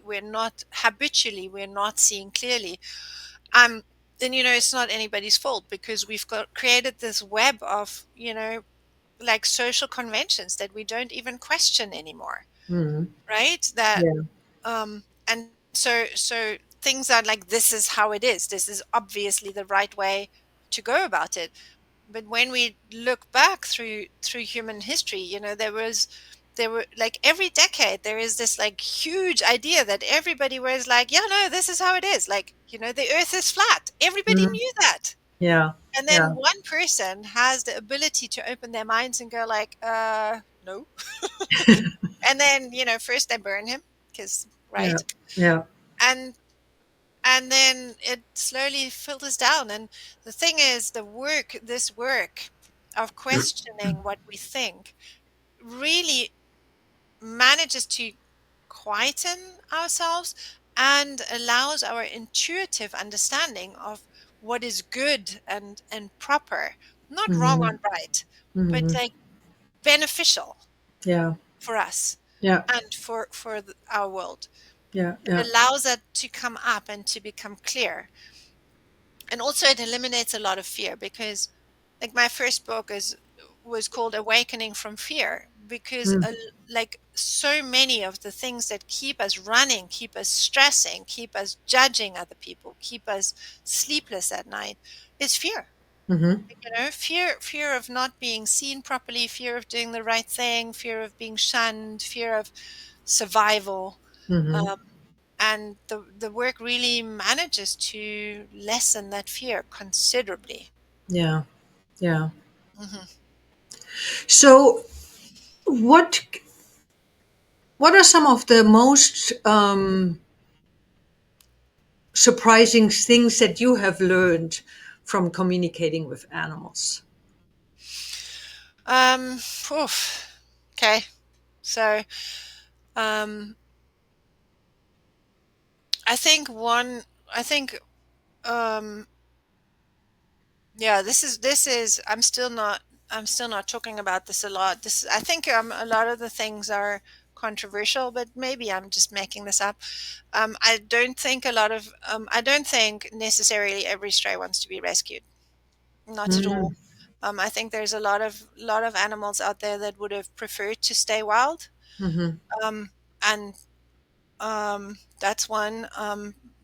we're not habitually, we're not seeing clearly. then it's not anybody's fault, because we've got created this web of, like social conventions that we don't even question anymore, Mm. right? That Yeah. and so things are like, this is how it is. This is obviously the right way to go about it. But when we look back through human history, there were like, every decade there is this like huge idea that everybody was like, yeah, no, this is how it is. Like, the earth is flat. Everybody Mm. knew that. Yeah. And then Yeah. one person has the ability to open their minds and go like, no. And then, first they burn him, because, Yeah. right? Yeah. And and then it slowly filters down. And the thing is, this work of questioning what we think really manages to quieten ourselves and allows our intuitive understanding of what is good and proper, not wrong Hmm. or right, but Hmm. like beneficial Yeah. for us Yeah. and for our world. Yeah. It Yeah. allows that to come up and to become clear. And also it eliminates a lot of fear, because like my first book is was called Awakening from Fear, because Mm. like so many of the things that keep us running, keep us stressing, keep us judging other people, keep us sleepless at night, is fear. Hmm. Fear of not being seen properly, fear of doing the right thing, fear of being shunned, fear of survival. Hmm. um, and the work really manages to lessen that fear considerably. Yeah. Yeah. Hmm. So, what what are some of the most surprising things that you have learned from communicating with animals? um oof. Okay, so um I think one I think um yeah, this is I'm still not talking about this a lot. I think a lot of the things are controversial, but maybe I'm just making this up. I don't think necessarily every stray wants to be rescued. Not at all. Mm. I think there's a lot of animals out there that would have preferred to stay wild. Hmm. Um, and that's one.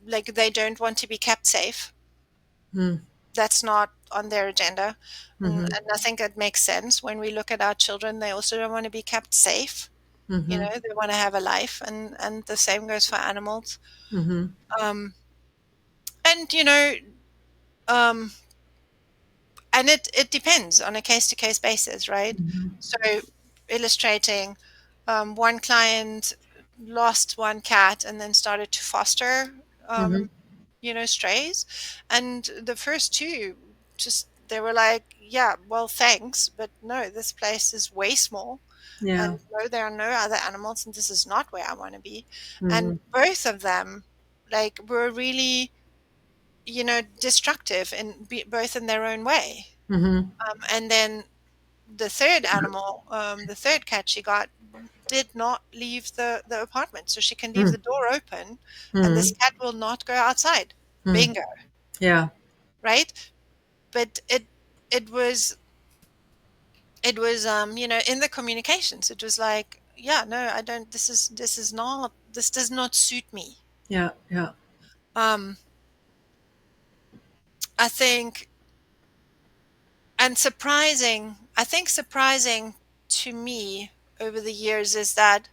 Like, they don't want to be kept safe. Mm. That's not on their agenda. Hmm. And I think it makes sense. When we look at our children, they also don't want to be kept safe. Hmm. They want to have a life, and the same goes for animals. Hmm. Um, and um, and it depends on a case to case basis, right? So, illustrating, one client lost one cat and then started to foster, Hmm. um, strays, and the first two, just they were like, yeah, well, thanks, but no, this place is way small, and Yeah. no, there are no other animals, and this is not where I want to be. And Hmm. both of them, like, were really, destructive in both in their own way. Hmm. And then the third animal, the third cat she got, did not leave the apartment, so she can leave Hmm. the door open, and this Hmm. cat will not go outside. Hmm. Bingo, Yeah. right? But it was in the communications, it was like, yeah, no, I don't. This does not suit me. Yeah. Yeah. Um, I think, and surprising to me over the years is that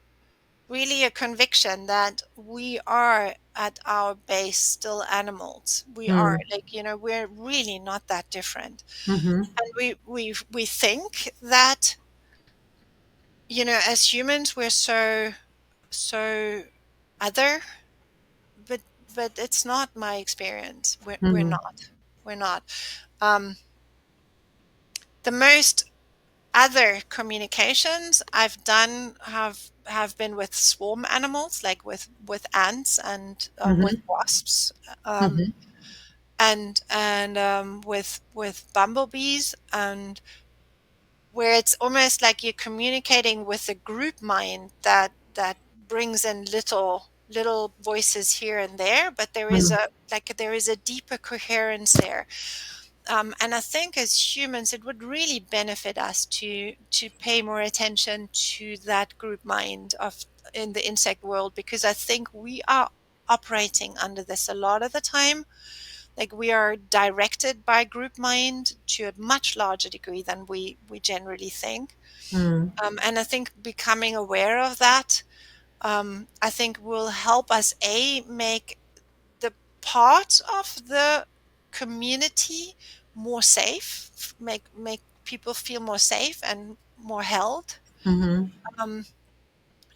really a conviction that we are at our base still animals. We are, Hmm. like, we're really not that different. Hmm. And we think that, as humans, we're so other, but it's not my experience. We're Hmm. not. We're not. Um, the most other communications I've done have been with swarm animals, like with ants and with Hmm. wasps, um, Hmm. and with bumblebees, and where it's almost like you're communicating with a group mind that brings in little. little voices here and there, but mm, there is a deeper coherence there. And I think as humans, it would really benefit us to pay more attention to that group mind of in the insect world, because I think we are operating under this a lot of the time. Like we are directed by group mind to a much larger degree than we generally think. mm, And I think becoming aware of that, I think will help us make the part of the community more safe, make people feel more safe and more held. mhm, Um,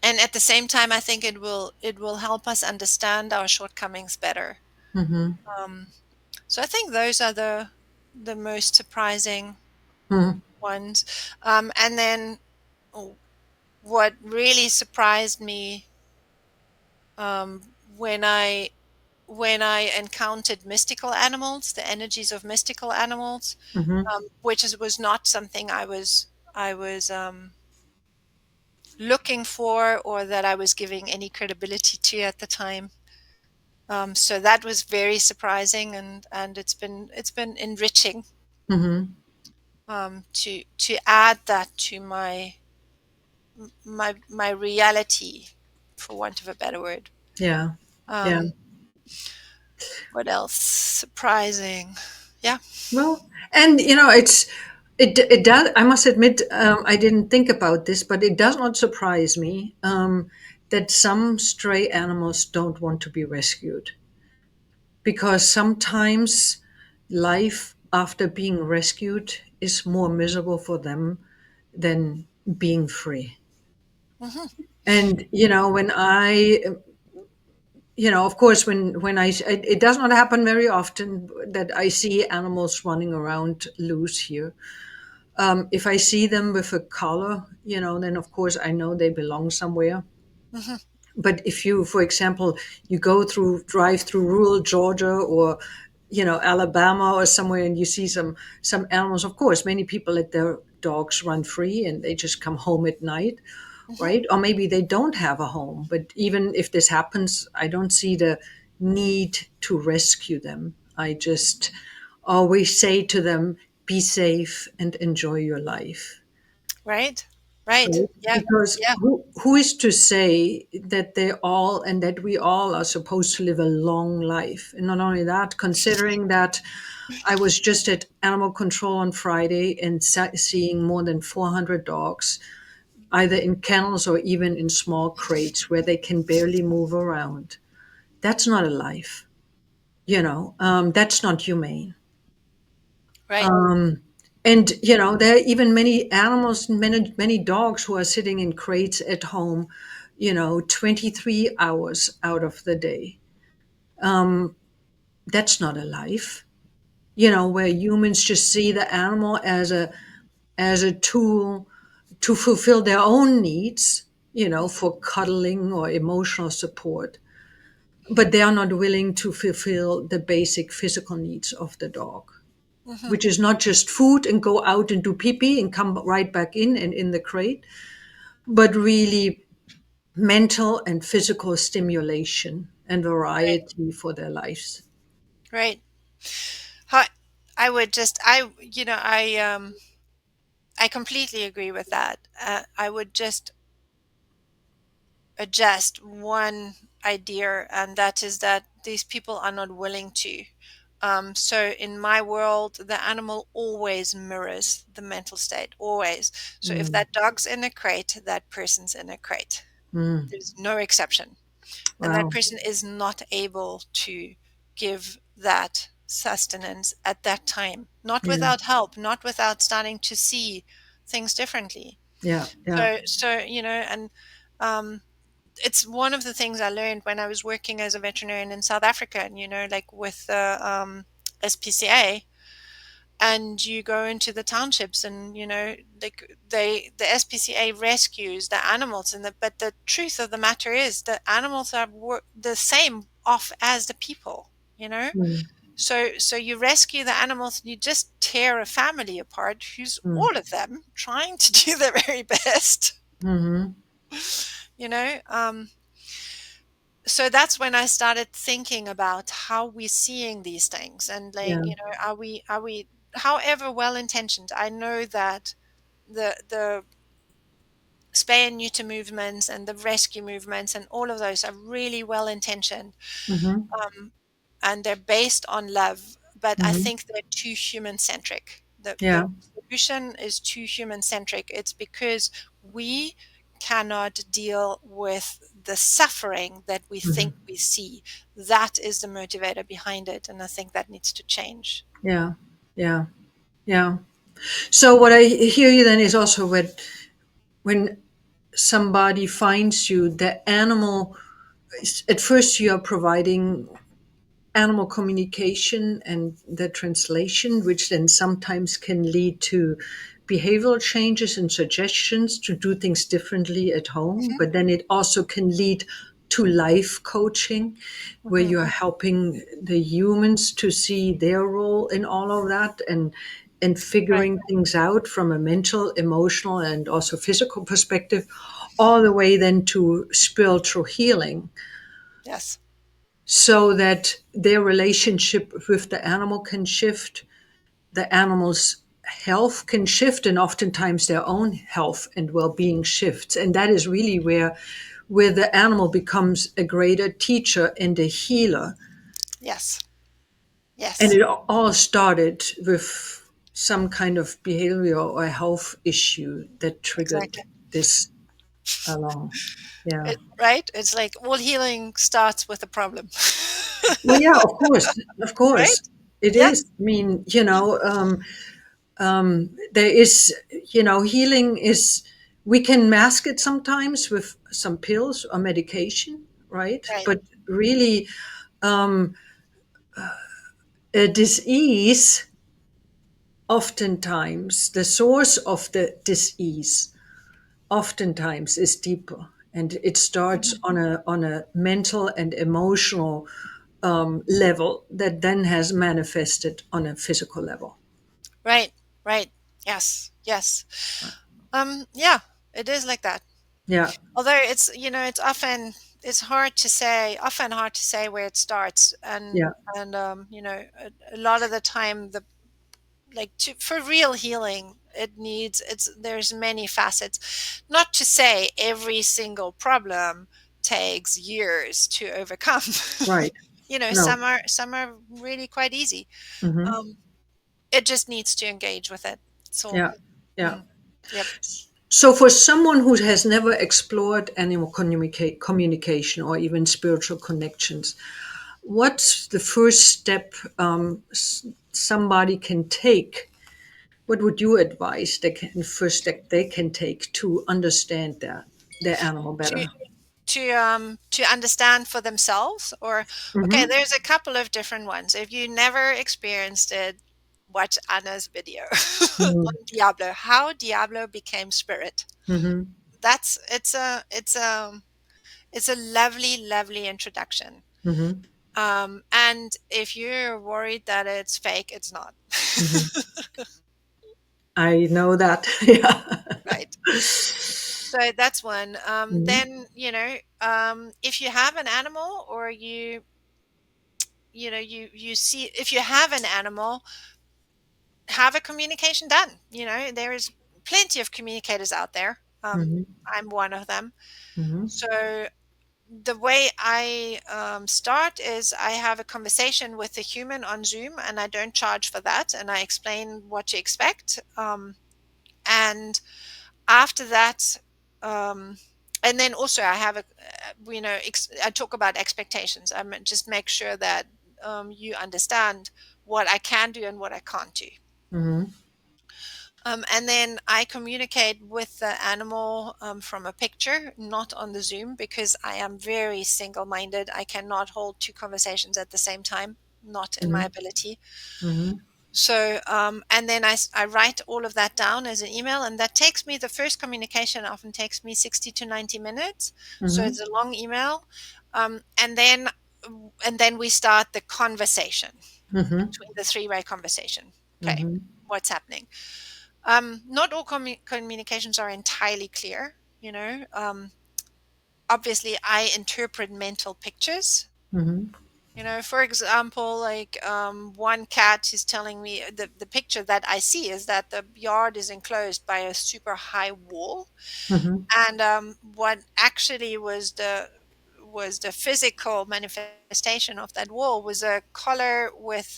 and at the same time, I think it will help us understand our shortcomings better. mhm, Um, so I think those are the most surprising mhm, ones. And then what really surprised me, when I encountered mystical animals, the energies of mystical animals, mhm. was not something I was looking for, or that I was giving any credibility to at the time. So that was very surprising, and it's been enriching, Mhm. to add that to my reality, for want of a better word. Yeah. Yeah. Um, what else surprising? Yeah. Well, and it does. I must admit, I didn't think about this, but it does not surprise me that some stray animals don't want to be rescued, because sometimes life after being rescued is more miserable for them than being free. Hmm. And when of course, when it does not happen very often that I see animals running around loose here. If I see them with a collar, then of course I know they belong somewhere. Hmm. But if you, for example, you drive through rural Georgia, or Alabama or somewhere, and you see some animals, of course many people let their dogs run free and they just come home at night, Hmm. right? Or maybe they don't have a home. But even if this happens, I don't see the need to rescue them. I just always say to them, be safe and enjoy your life. Right. Right. Right? Yeah. Because Yeah. who is to say that they all and that we all are supposed to live a long life? And not only that, considering that I was just at animal control on Friday and seeing more than 400 dogs, either in kennels or even in small crates where they can barely move around. That's not a life. That's not humane. Right. Um, and there are even many animals, many dogs who are sitting in crates at home, 23 hours out of the day. Um, that's not a life. Where humans just see the animal as a tool to fulfill their own needs, for cuddling or emotional support, but they are not willing to fulfill the basic physical needs of the dog, Hmm. which is not just food and go out and do pee pee and come right back in and in the crate, but really mental and physical stimulation and Right. variety for their lives. Right. Hi. I completely agree with that. I would just adjust one idea, and that is that these people are not willing to. So in my world, the animal always mirrors the mental state, always. So if Mm, that dog's in a crate, that person's in a crate. mm, There's no exception. And that wow. person is not able to give that sustenance at that time, not Yeah. without help, not without starting to see things differently. Yeah. Yeah. And um, it's one of the things I learned when I was working as a veterinarian in South Africa, and like with the SPCA, and you go into the townships, and like the SPCA rescues the animals, but the truth of the matter is the animals are the same off as the people, you know. Mm, So you rescue the animals, and you just tear a family apart who's mm, all of them trying to do their very best, mm-hmm. you know. so that's when I started thinking about how we're seeing these things, and like, Yeah. are we however well intentioned. I know that the spay and neuter movements and the rescue movements and all of those are really well intentioned, Mm-hmm. um, and they're based on love, but I Mm-hmm. think they're too human centric. The Yeah. solution is too human centric. It's because we cannot deal with the suffering that we think Mm-hmm. we see. That is the motivator behind it, and I think that needs to change. Yeah. Yeah. Yeah. So what I hear you then is also when somebody finds you, the animal, at first you are providing animal communication and the translation, which then sometimes can lead to behavioral changes and suggestions to do things differently at home. Hmm. But then it also can lead to life coaching, where Hmm. you are helping the humans to see their role in all of that and Right. figuring things out from a mental, emotional, and also physical perspective, all the way then to spiritual healing Yes. so that their relationship with the animal can shift, the animal's health can shift, and oftentimes their own health and well-being shifts. And that is really where the animal becomes a greater teacher and a healer. Yes. And Yes. it all started with some kind of behavioral or health issue that triggered Exactly. this along. Yeah. Right. It's like all healing starts with a problem. Well, yeah, of course, of Right. course. It Yeah. is. I mean, there is, healing is, we can mask it sometimes with some pills or medication, right? Right. But really, um, a disease, oftentimes, the source of the disease, oftentimes is deeper. And it starts Mhm. on a mental and emotional level that then has manifested on a physical level. Right. Right. Yes. Yes. Yeah, it is like that. Yeah, Although it's often hard to say where it starts, yeah, and a lot of the time, for real healing, there's many facets. Not to say every single problem takes years to overcome. right. No. Some are really quite easy. Hmm. Um, it just needs to engage with it. So, Yeah, yeah. mm, yep. So, for someone who has never explored animal communication or even spiritual connections, what's the first step somebody can take? What would you advise first step they can take to understand their animal To better? to understand for themselves, or okay, Mm-hmm. there's a couple of different ones. If you never experienced it, watch Anna's video on Diablo, how Diablo became spirit. Mm-hmm. That's it's a lovely, lovely introduction. Mm-hmm. And if you're worried that it's fake, it's not. Mm-hmm. I know that. Yeah. Right. So that's one. Mm-hmm. Then, if you have an animal, or you see, if you have an animal, have a communication done. There is plenty of communicators out there. Mm-hmm. I'm one of them. Mm-hmm. So the way I start is I have a conversation with a human on Zoom, and I don't charge for that, and I explain what to expect. And after that, um, and then also I have I talk about expectations. Just make sure that you understand what I can do and what I can't do. Mm-hmm. And then I communicate with the animal from a picture, not on the Zoom, because I am very single minded. I cannot hold two conversations at the same time, not in my ability. Mm-hmm. So, and then I write all of that down as an email, and that takes me, the first communication often takes me 60 to 90 minutes. So Mm-hmm. it's a long email. And then we start the conversation, Mm-hmm. between the three-way conversation. Okay, Mm-hmm. what's happening? Not all communications are entirely clear. obviously I interpret mental pictures. Mhm. For example, like one cat is telling me the picture that I see is that the yard is enclosed by a super high wall, Mhm. and what actually was the physical manifestation of that wall was a collar with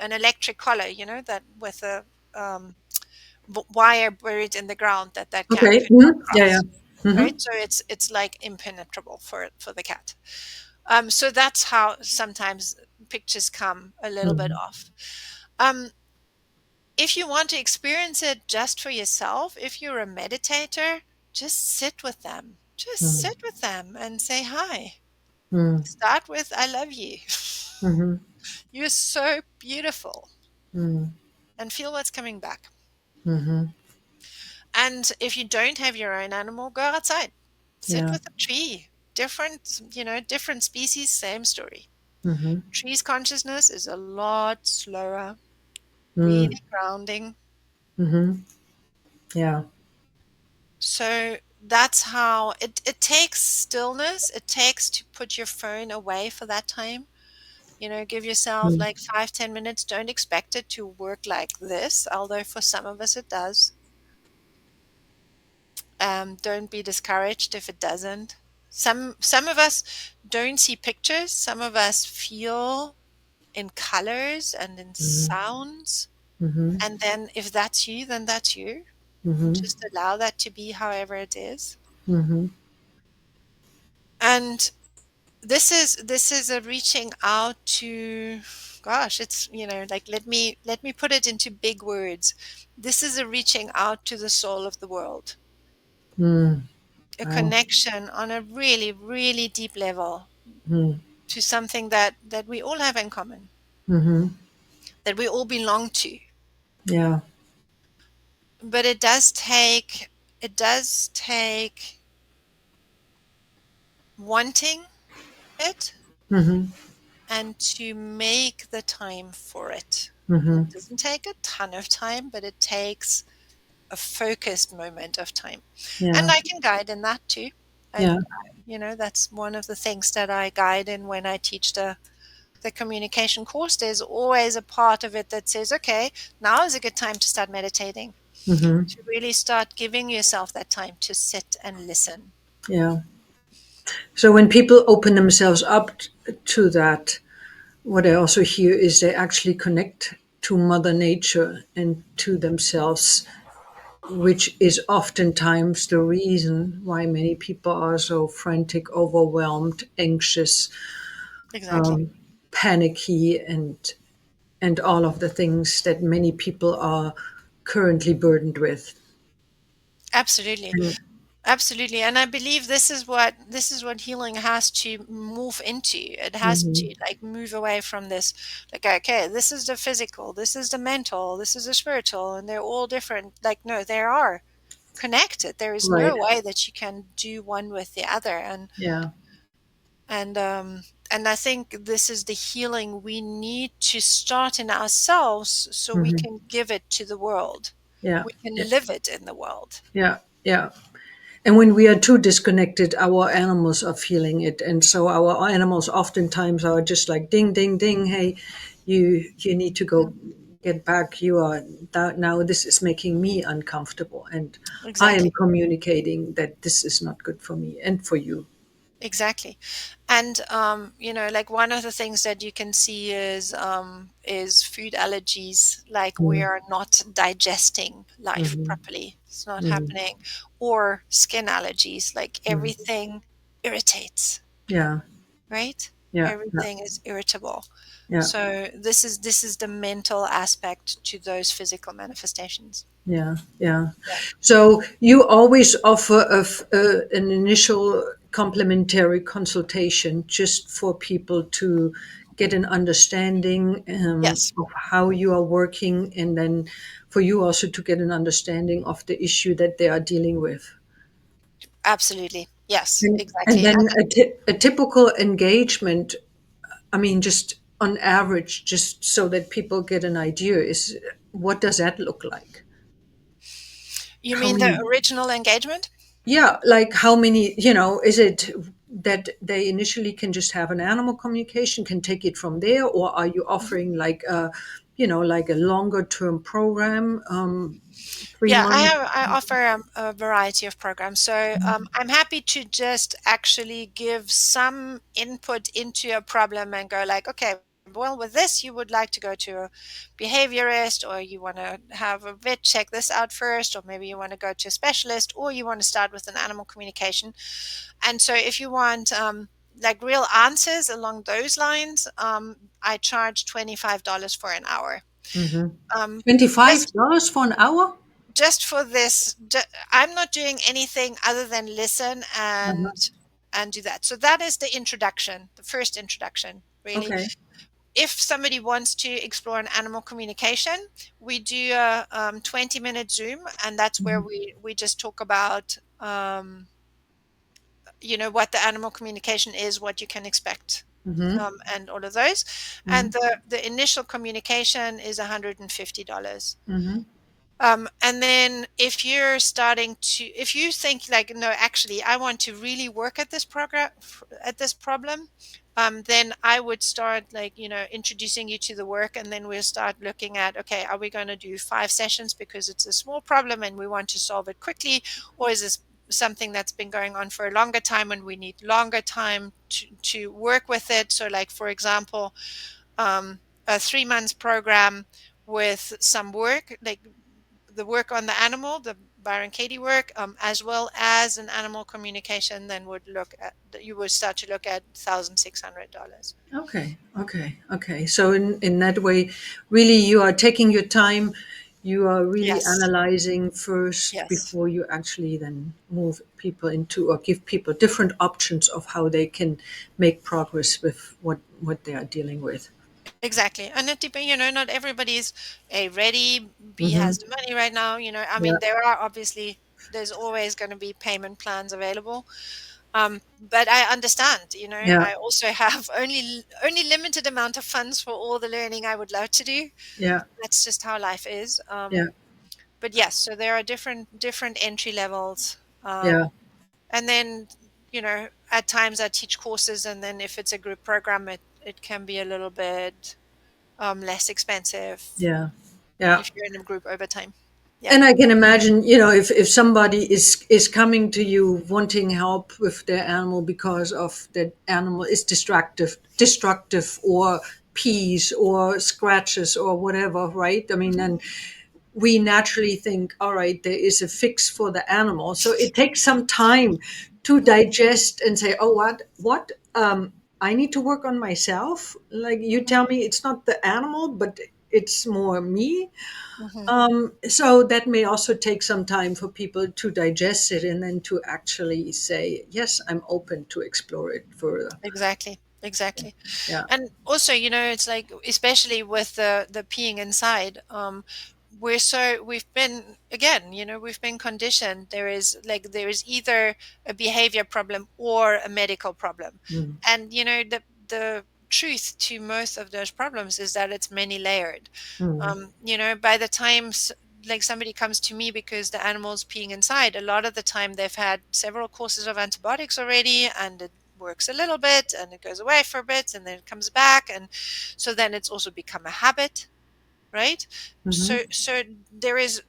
an electric collar, that with a um, wire buried in the ground that cat Okay. could not Mhm. Yeah, yeah. cross. Right, Mhm. so it's like impenetrable for the cat. So that's how sometimes pictures come a little bit Mhm. off. Um, if you want to experience it just for yourself, if you're a meditator, just sit with them. Just Mhm. sit with them and say hi. Mhm. Start with I love you. Mhm. You're so beautiful. Mhm. And feel what's coming back. Mhm. And if you don't have your own animal, go outside. Sit Yeah. with a tree. Different species, same story. Mhm. Trees consciousness is a lot slower, Mhm. really grounding. Mhm. Yeah. So that's how it takes stillness. It takes to put your phone away for that time. Give yourself Mhm. like 5, 10 minutes. Don't expect it to work like this, although for some of us it does. Don't be discouraged if it doesn't. Some of us don't see pictures. Some of us feel in colors and in Mhm. sounds. Mhm. And then if that's you, then that's you. And Mhm. just allow that to be however it is. Mhm. And this is a reaching out to, gosh, it's, like, let me put it into big words. This is a reaching out to the soul of the world, Mhm. a Wow. connection on a really, really deep level Mhm. to something that we all have in common, Mhm. that we all belong to. Yeah. But it does take wanting it Mhm. and to make the time for it. And it Mhm. doesn't take a ton of time, but it takes a focused moment of time. And Yeah. I can guide in that too. Yeah. That's one of the things that I guide in when I teach the communication course. There's always a part of it that says, okay, now is a good time to start meditating, Mhm. to really start giving yourself that time to sit and listen. Yeah. So when people open themselves up to that, what I also hear is they actually connect to Mother Nature and to themselves, which is oftentimes the reason why many people are so frantic, overwhelmed, anxious, Exactly. panicky, and all of the things that many people are currently burdened with. Absolutely. And, Absolutely. And I believe this is what healing has to move into. It has mhm. to like move away from this, like, okay, this is the physical, this is the mental, this is the spiritual, and they're all different. Like, no, they are connected. There is Right. no way that you can do one with the other. Yeah. And I think this is the healing we need to start in ourselves so we Hmm. can give it to the world. Yeah. We can Yeah. live it in the world. Yeah. Yeah. And when we are too disconnected, our animals are feeling it, and so our animals oftentimes are just like ding, ding, ding. Hey, you need to go get back. You are now. This is making me uncomfortable, and I am Exactly. communicating that this is not good for me and for you. Exactly. And like one of the things that you can see is food allergies, like we Mm-hmm. are not digesting life Mm-hmm. properly. It's not happening. Or skin allergies, like Mm-hmm. everything irritates, Yeah. right? Yeah. Yeah. Everything is irritable. Yeah. So this is the mental aspect to those physical manifestations. Yeah. Yeah. Yeah. So you always offer an initial complimentary consultation just for people to get an understanding Yes, of how you are working, and then for you also to get an understanding of the issue that they are dealing with. absolutely. Yes, And exactly. then a typical engagement, I mean, just on average, just so that people get an idea, is what does that look like? You How mean the many? original engagement? Yeah, like how many, is it that they initially can just have an animal communication, can take it from there, or are you offering like like a longer term program, 3 months? I offer a variety of programs. So I'm happy to just actually give some input into a problem and go like, okay, well, with this, you would like to go to a behaviorist, or you want to have a vet check this out first, or maybe you want to go to a specialist, or you want to start with an animal communication. And so if you want like real answers along those lines, I charge $25 for an hour. Mm-hmm. Um, just $25 for an hour? just for this, I'm not doing anything other than listen Uh-huh. and do that. So that is the introduction, the first introduction, really. Okay. If somebody wants to explore an animal communication, we do a 20-minute Zoom, and that's where Mm-hmm. we just talk about what the animal communication is, what you can expect, Mm-hmm. and all of those. Mm-hmm. And the initial communication is $150. Mm-hmm. And then if you think like, no, actually, I want to really work at this at this problem, then I would start like, introducing you to the work, and then we'll start looking at, okay, are we going to do 5 sessions because it's a small problem and we want to solve it quickly, or is this something that's been going on for a longer time and we need longer time to work with it? So, like for example, a 3 months program with some work, like the work on the animal, the Byron Katie work, as well as an animal communication, then you would start to look at $1,600. Okay, okay, okay. So in that way, really, you are taking your time. You are really Yes, analyzing first yes, before you actually then move people into or give people different options of how they can make progress with what they are dealing with. exactly. And it depends, not everybody's a ready. B Mm-hmm. has the money right now. I Yeah, mean, there's always going to be payment plans available. But I understand, yeah, I also have only limited amount of funds for all the learning I would love to do. yeah, That's just how life is. yeah, But yes, so there are different entry levels. yeah, And then, at times I teach courses, and then if it's a group program, it can be a little bit less expensive yeah, yeah. if you're in a group over time. Yeah. And I can imagine, if somebody is coming to you wanting help with their animal because of that animal is destructive, or pees or scratches or whatever, right? I mean, Mhm, and we naturally think, all right, there is a fix for the animal. So it takes some time to mhm, digest and say, oh, what? I need to work on myself. Like you mhm, tell me, it's not the animal, but it's more me. mhm. So that may also take some time for people to digest it and then to actually say, yes, I'm open to explore it further. Exactly. Exactly. Yeah. And also, it's like, especially with the peeing inside, we've been, again, we've been conditioned. There is either a behavior problem or a medical problem. Mm, And the truth to most of those problems is that it's many layered. mm, By the time like somebody comes to me because the animal's peeing inside, a lot of the time they've had several courses of antibiotics already, and it works a little bit and it goes away for a bit and then it comes back, and so then it's also become a habit, right? mhm, So there is,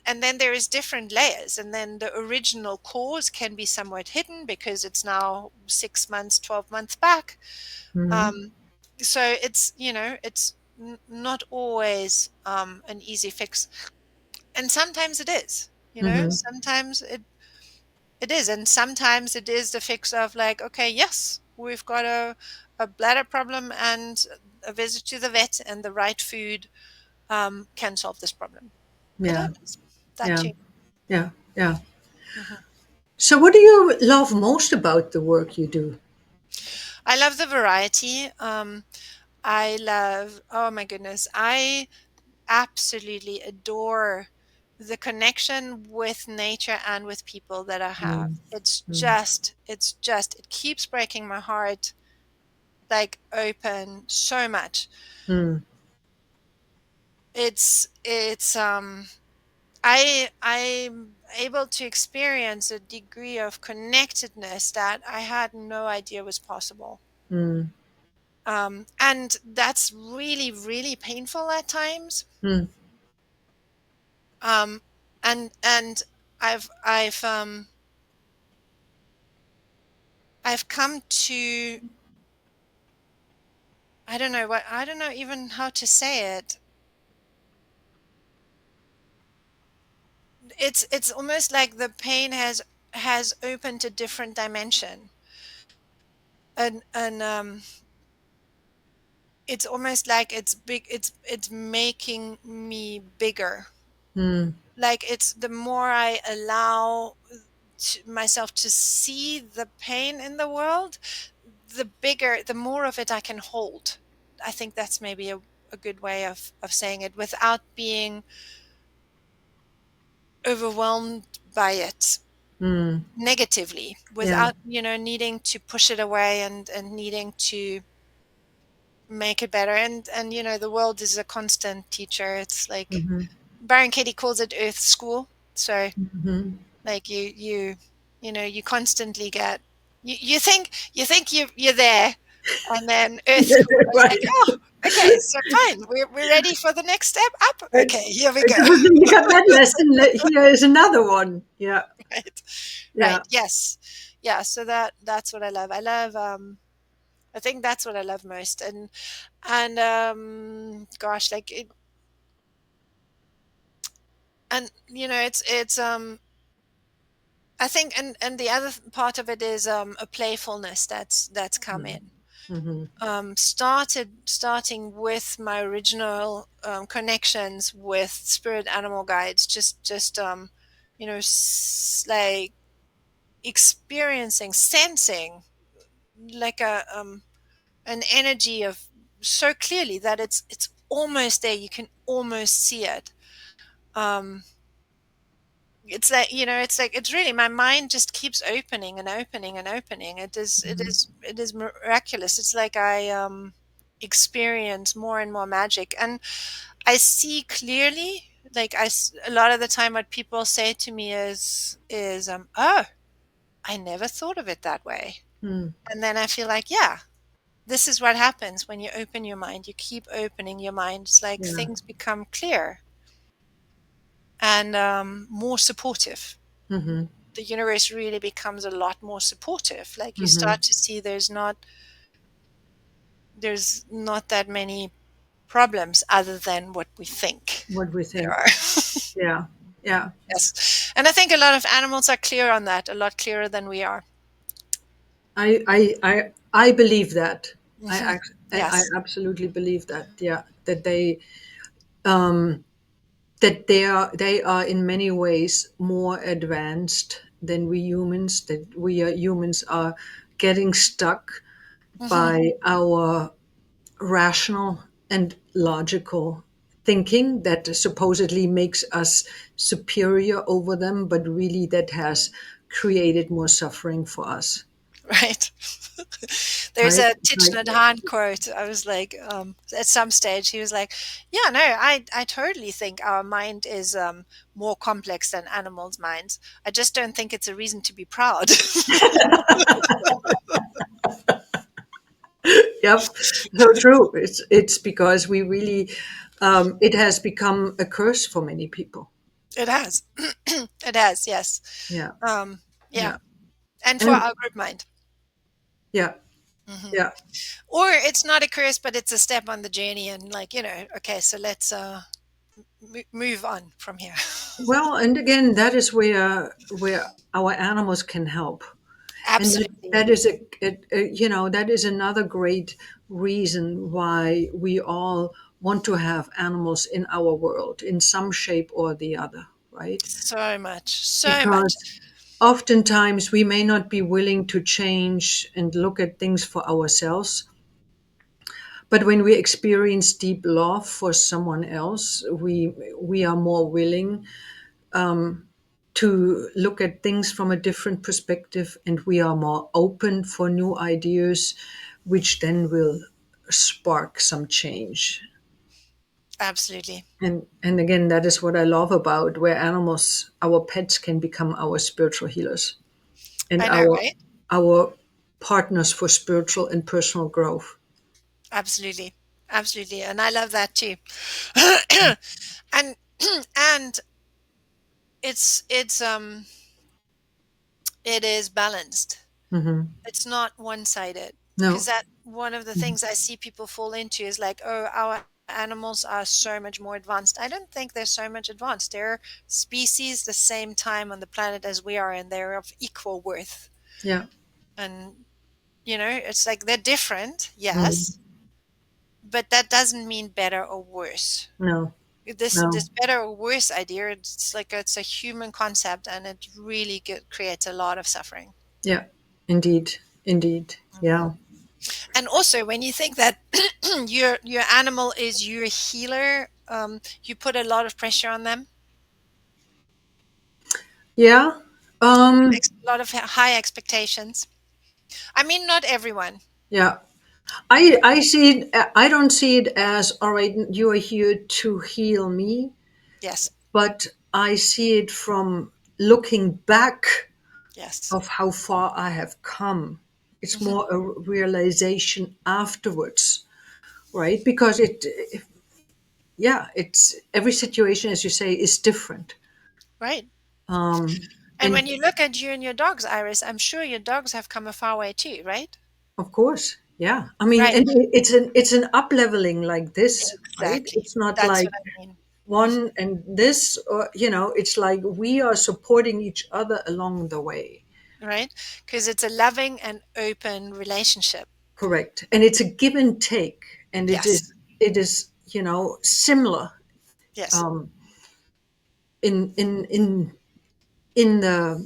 and then there is different layers, and then the original cause can be somewhat hidden because it's now 6 months, 12 months back. mhm, um so it's not always an easy fix, and sometimes it is, mhm, sometimes it is, and sometimes it is the fix of like, okay, yes, we've got a bladder problem, and a visit to the vet and the right food can solve this problem. It yeah, happens. That yeah, too. yeah, yeah. Mhm. So, what do you love most about the work you do? I love the variety. I love, oh my goodness, I absolutely adore the connection with nature and with people that I have. Mm, mm, It keeps breaking my heart like open so much. mm, It's I'm able to experience a degree of connectedness that I had no idea was possible. mm, And that's really, really painful at times. mm, Um, and I've I've come to, I don't know even how to say it. It's almost like the pain has opened a different dimension, and it's almost like it's big. It's making me bigger. mm, Like it's the more I allow myself to see the pain in the world, the bigger, the more of it I can hold. I think that's maybe a good way of saying it without being overwhelmed by it mm. negatively, Yeah. without, needing to push it away and needing to make it better. And the world is a constant teacher. It's like Mm-hmm. Byron Katie calls it Earth School. So Mm-hmm. like you constantly get, you think you're there, and then Earth School is like, Right. oh, okay, so fine, we're ready for the next step up. Right. Okay, here we go. So you got that lesson. Here is another one. Yeah. Right, Yeah. right, yes, yeah. So that's what I love. I think that's what I love most. And gosh, like it, and it's I think, and the other part of it is a playfulness that's come in. Mm-hmm. Starting with my original connections with spirit animal guides, just like experiencing, sensing, like an energy of, so clearly that it's almost there. You can almost see it. Um, it's like, it's really, my mind just keeps opening and opening and opening. It is miraculous. It's like I experience more and more magic, and I see clearly. Like a lot of the time, what people say to me is oh, I never thought of it that way. Mm. And then I feel like, yeah, this is what happens when you open your mind. You keep opening your mind. It's like Yeah. things become clear and more supportive. Mm-hmm. The universe really becomes a lot more supportive. Like you Mm-hmm. start to see there's not that many problems other than what we think What we there think. are. Yeah. Yeah. Yes. And I think a lot of animals are clear on that, a lot clearer than we are. I believe that. Hmm. I Yes. absolutely believe that. Yeah. Um, that they are in many ways more advanced than we humans. That we humans are getting stuck Hmm. by our rational and logical thinking that supposedly makes us superior over them, but really that has created more suffering for us. Right. There's Right? a Thich Like, Nhat Hanh quote. I was like, at some stage, he was like, "Yeah, no, I totally think our mind is more complex than animals' minds. I just don't think it's a reason to be proud." yep, so true. It's because we really, it has become a curse for many people. It has, it has, yes, Yeah, um, yeah, yeah, and for and our group mind. yeah, Hmm. yeah. Or it's not a curse, but it's a step on the journey, and like, okay, so let's move on from here. Well, and again, that is where our animals can help. And Absolutely. that is that is another great reason why we all want to have animals in our world in some shape or the other, right? So much, so much. Because oftentimes we may not be willing to change and look at things for ourselves, but when we experience deep love for someone else, we are more willing to look at things from a different perspective, and we are more open for new ideas, which then will spark some change. Absolutely. And again, that is what I love about where animals, our pets, can become our spiritual healers and I know, right? our partners for spiritual and personal growth. Absolutely. Absolutely. And I love that too. And and it's it is balanced. Hmm. It's not one-sided, because No. that one of the things I see people fall into is like, oh, our animals are so much more advanced. I don't think they're so much advanced. They're species the same time on the planet as we are, and they're of equal worth. Yeah. And it's like they're different, Mhm. yes, but that doesn't mean better or worse. No. This No. better or worse idea, it's like it's a human concept, and it really creates a lot of suffering. Yeah. Indeed. Indeed. Mhm. Yeah. And also, when you think that your animal is your healer, you put a lot of pressure on them, Yeah. Um, a lot of high expectations. I mean, not everyone. yeah. I see it, I don't see it as, all right, you are here to heal me, Yes, but I see it from looking back yes, of how far I have come. It's hmm, more a realization afterwards, right? Because yeah, it's every situation, as you say, is different. right. And And when you look at you and your dogs, Iris, I'm sure your dogs have come a far way too, right? of course, yeah. I mean, Right. and it's an up leveling like this, right? Exactly. It's not That's like what I mean. one and this, or it's like we are supporting each other along the way. Right? Because it's a loving and open relationship. Correct. And it's a give and take, and it Yes. is it is similar Yes. um, in in in in the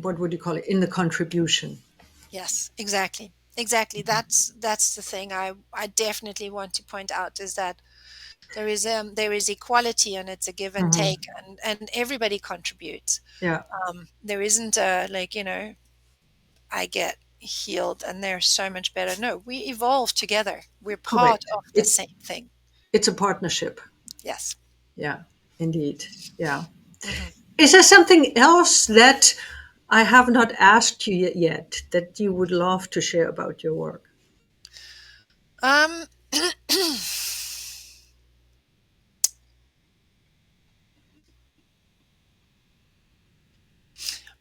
what would you call it, in the contribution. Yes. Exactly. Exactly. That's the thing I definitely want to point out, is that there is equality, and it's a give and Hmm. take, and everybody contributes. Yeah. There isn't a, like, I get healed and they're so much better. No, we evolve together. We're part Correct. of the same thing. It's a partnership. Yes. Yeah, indeed. Yeah. Hmm. Is there something else that I have not asked you yet that you would love to share about your work? Um,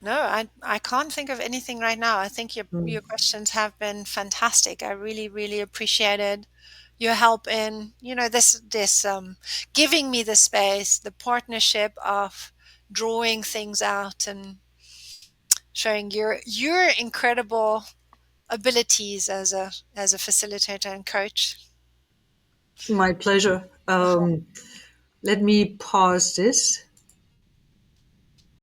no, I can't think of anything right now. I think your Mm. questions have been fantastic. I really, really appreciated your help in, this giving me the space, the partnership of drawing things out and showing your incredible abilities as a facilitator and coach. My pleasure. Let me pause this.